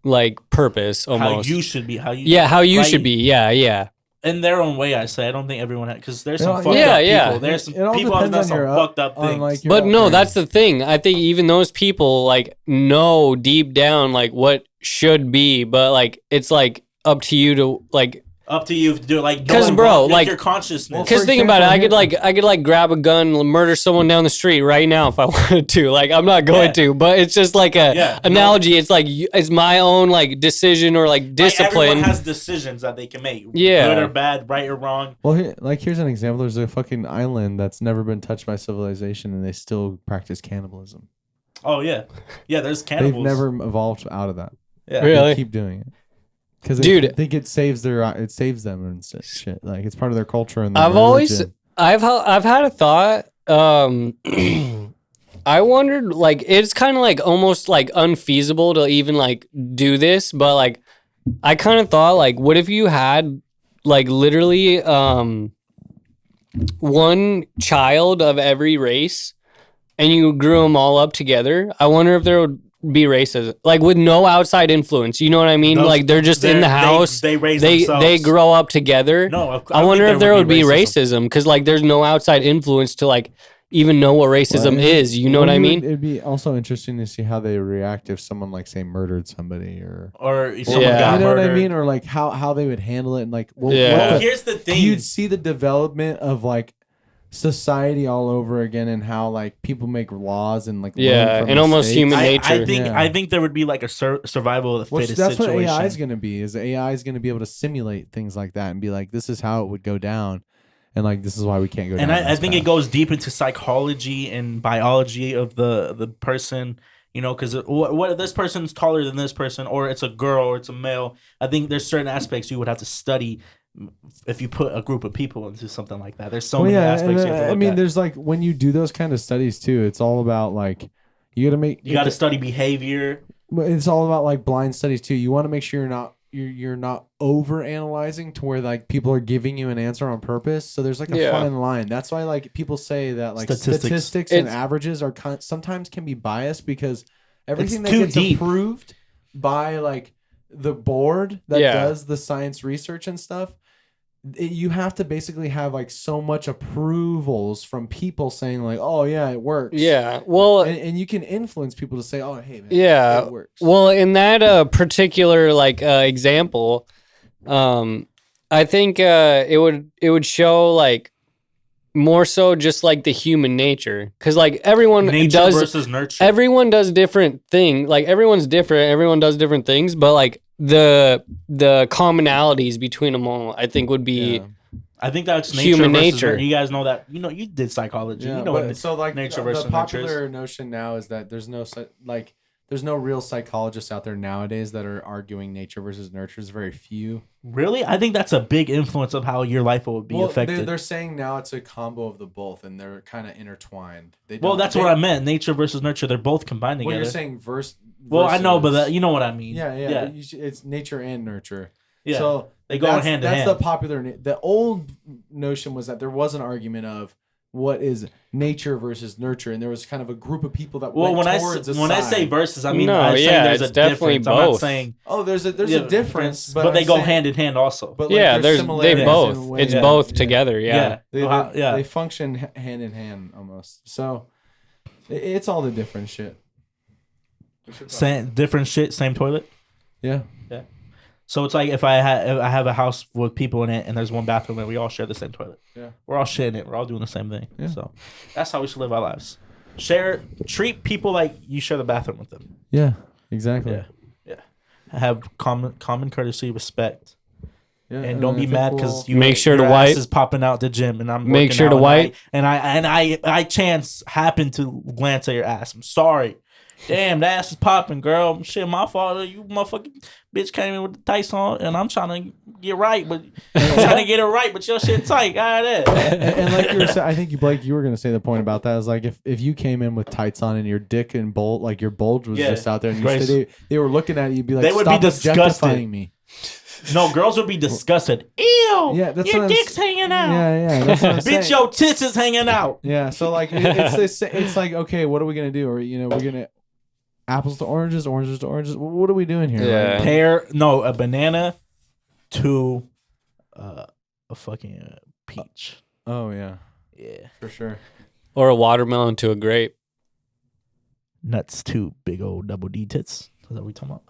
Speaker 3: like purpose almost.
Speaker 1: How you should be. How
Speaker 3: you should be. Yeah.
Speaker 1: In their own way, I say. I don't think everyone because there's some fucked up people. There's some people that do some fucked up things.
Speaker 3: Like, but no, that's the thing. I think even those people like know deep down like what should be, but like it's like up to you to like.
Speaker 1: Up to you to do it, like
Speaker 3: because bro, like
Speaker 1: your consciousness.
Speaker 3: Because think about it, I could like grab a gun, murder someone down the street right now if I wanted to. Like I'm not going to, but it's just like a analogy. It's like it's my own like decision or like discipline.
Speaker 1: Like everyone has decisions that they can make.
Speaker 3: Yeah,
Speaker 1: good or bad, right or wrong.
Speaker 2: Well, here's an example. There's a fucking island that's never been touched by civilization, and they still practice cannibalism.
Speaker 1: Oh yeah. There's cannibals.
Speaker 2: They've never evolved out of that.
Speaker 1: Yeah,
Speaker 3: really.
Speaker 2: They keep doing it. Because they think it saves them and shit. Like it's part of their culture and their religion.
Speaker 3: I've had a thought. I wondered like it's kind of like almost like unfeasible to even like do this, but like I kind of thought like what if you had like literally one child of every race and you grew them all up together? I wonder if there would be racism, like with no outside influence. You know what I mean? Like they're just in the house.
Speaker 1: They raise themselves.
Speaker 3: They grow up together.
Speaker 1: No,
Speaker 3: I wonder if there would be racism because like there's no outside influence to like even know what racism is. You know what I mean?
Speaker 2: It'd be also interesting to see how they react if someone like say murdered somebody or
Speaker 1: someone got
Speaker 2: you know
Speaker 1: murdered.
Speaker 2: What I mean? Or like how they would handle it and like
Speaker 1: here's the thing.
Speaker 2: You'd see the development of like society all over again and how like people make laws and like
Speaker 3: and almost human nature.
Speaker 1: I think there would be like a survival of the fittest
Speaker 2: that's
Speaker 1: situation.
Speaker 2: What AI is going to be. Is AI is going to be able to simulate things like that and be like, this is how it would go down, and like this is why we can't go down.
Speaker 1: And I think it goes deep into psychology and biology of the person. You know, because what this person's taller than this person, or it's a girl, or it's a male. I think there's certain aspects you would have to study if you put a group of people into something like that. There's so many aspects.
Speaker 2: I mean, there's like when you do those kind of studies too, it's all about like you got to
Speaker 1: study behavior.
Speaker 2: It's all about like blind studies too. You want to make sure you're not over analyzing to where like people are giving you an answer on purpose. So there's like a fine line. That's why like people say that like statistics and averages are sometimes can be biased because everything that gets approved by like the board that does the science research and stuff, you have to basically have like so much approvals from people saying like, oh yeah, it works.
Speaker 3: Yeah. Well,
Speaker 2: and you can influence people to say, oh, hey man, it works.
Speaker 3: Well, in that particular like example, I think it would show like more so just like the human nature, because like everyone does
Speaker 1: versus nurture.
Speaker 3: Everyone does different things. Like everyone's different. Everyone does different things, but like the commonalities between them all, I think would be.
Speaker 1: I think that's
Speaker 3: human nature.
Speaker 1: You guys know that. You did psychology.
Speaker 2: Yeah,
Speaker 1: you know
Speaker 2: so like
Speaker 1: nature versus
Speaker 2: the popular
Speaker 1: nurture.
Speaker 2: notion now is that there's no real psychologists out there nowadays that are arguing nature versus nurture. There's very few.
Speaker 1: Really? I think that's a big influence of how your life will be affected.
Speaker 2: They're saying now it's a combo of the both, and they're kind of intertwined.
Speaker 1: That's what I meant. Nature versus nurture. They're both combined together.
Speaker 2: Well, you're saying versus.
Speaker 1: Well, I know, but you know what I mean.
Speaker 2: Yeah. It's nature and nurture.
Speaker 1: Yeah.
Speaker 2: So
Speaker 1: they go hand in hand.
Speaker 2: That's the popular. The old notion was that there was an argument of what is nature versus nurture, and there was kind of a group of people that went towards a side.
Speaker 1: When I say versus, I mean there's a difference.
Speaker 3: Both.
Speaker 1: I'm not saying
Speaker 2: there's a difference,
Speaker 1: but they go hand in hand also.
Speaker 2: But
Speaker 3: they both. It's both together. Yeah.
Speaker 2: They function hand in hand almost. So it's all the different shit.
Speaker 1: Different shit, same toilet.
Speaker 2: Yeah.
Speaker 1: So it's like if I have a house with people in it and there's one bathroom and we all share the same toilet.
Speaker 2: Yeah.
Speaker 1: We're all sharing it. We're all doing the same thing.
Speaker 2: Yeah.
Speaker 1: So that's how we should live our lives. Treat people like you share the bathroom with them.
Speaker 2: Yeah. Exactly.
Speaker 1: Yeah. Have common courtey, respect.
Speaker 2: Yeah,
Speaker 1: and don't be mad because
Speaker 3: make sure
Speaker 1: your
Speaker 3: to wipe.
Speaker 1: Ass is popping out the gym and I'm
Speaker 3: make sure to wipe.
Speaker 1: And I chance happen to glance at your ass. I'm sorry. Damn, the ass is popping, girl. Shit, my fault. You motherfucking bitch came in with the tights on, and I'm trying to get right, but your shit tight. Got it.
Speaker 2: And like you were saying, I think Blake, you were gonna say the point about that is like if you came in with tights on and your dick and bulge, like your bulge was just out there, and they were looking at you, you'd be like,
Speaker 1: they would
Speaker 2: stop
Speaker 1: be disgusted.
Speaker 2: Me.
Speaker 1: No, girls would be disgusted. Ew.
Speaker 2: Yeah, that's
Speaker 1: your dick's hanging out.
Speaker 2: Yeah, that's what I'm saying.
Speaker 1: Bitch, your tits is hanging out.
Speaker 2: Yeah, so like it's like, okay, what are we gonna do? Or we're gonna apples to oranges, oranges to oranges. What are we doing here?
Speaker 3: Yeah.
Speaker 1: Like, a banana to a fucking peach.
Speaker 2: Oh yeah,
Speaker 1: yeah,
Speaker 2: for sure.
Speaker 3: Or a watermelon to a grape.
Speaker 1: Nuts to big old double D tits. Is that what we talking about?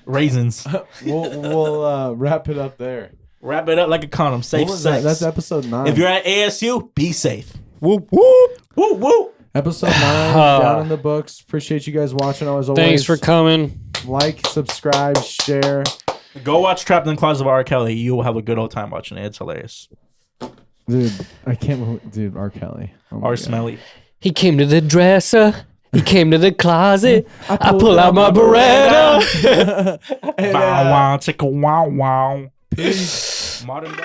Speaker 1: Raisins.
Speaker 2: We'll wrap it up there.
Speaker 1: Wrap it up like a condom. Safe sex.
Speaker 2: That's episode 9.
Speaker 1: If you're at ASU, be safe.
Speaker 3: Whoop whoop
Speaker 1: whoop whoop.
Speaker 2: Episode 9 down in the books. Appreciate you guys watching. Always.
Speaker 3: Thanks for coming.
Speaker 2: Like, subscribe, share.
Speaker 1: Go watch Trapped in the Closet of Rkelly. You will have a good old time watching it. It's hilarious.
Speaker 2: Dude, I can't believe. Dude, Rkelly.
Speaker 1: Oh Smelly.
Speaker 3: He came to the dresser. He came to the closet. I pull out my Beretta.
Speaker 1: Wow, wow, chicka wow wow.
Speaker 2: Peace.
Speaker 1: Modern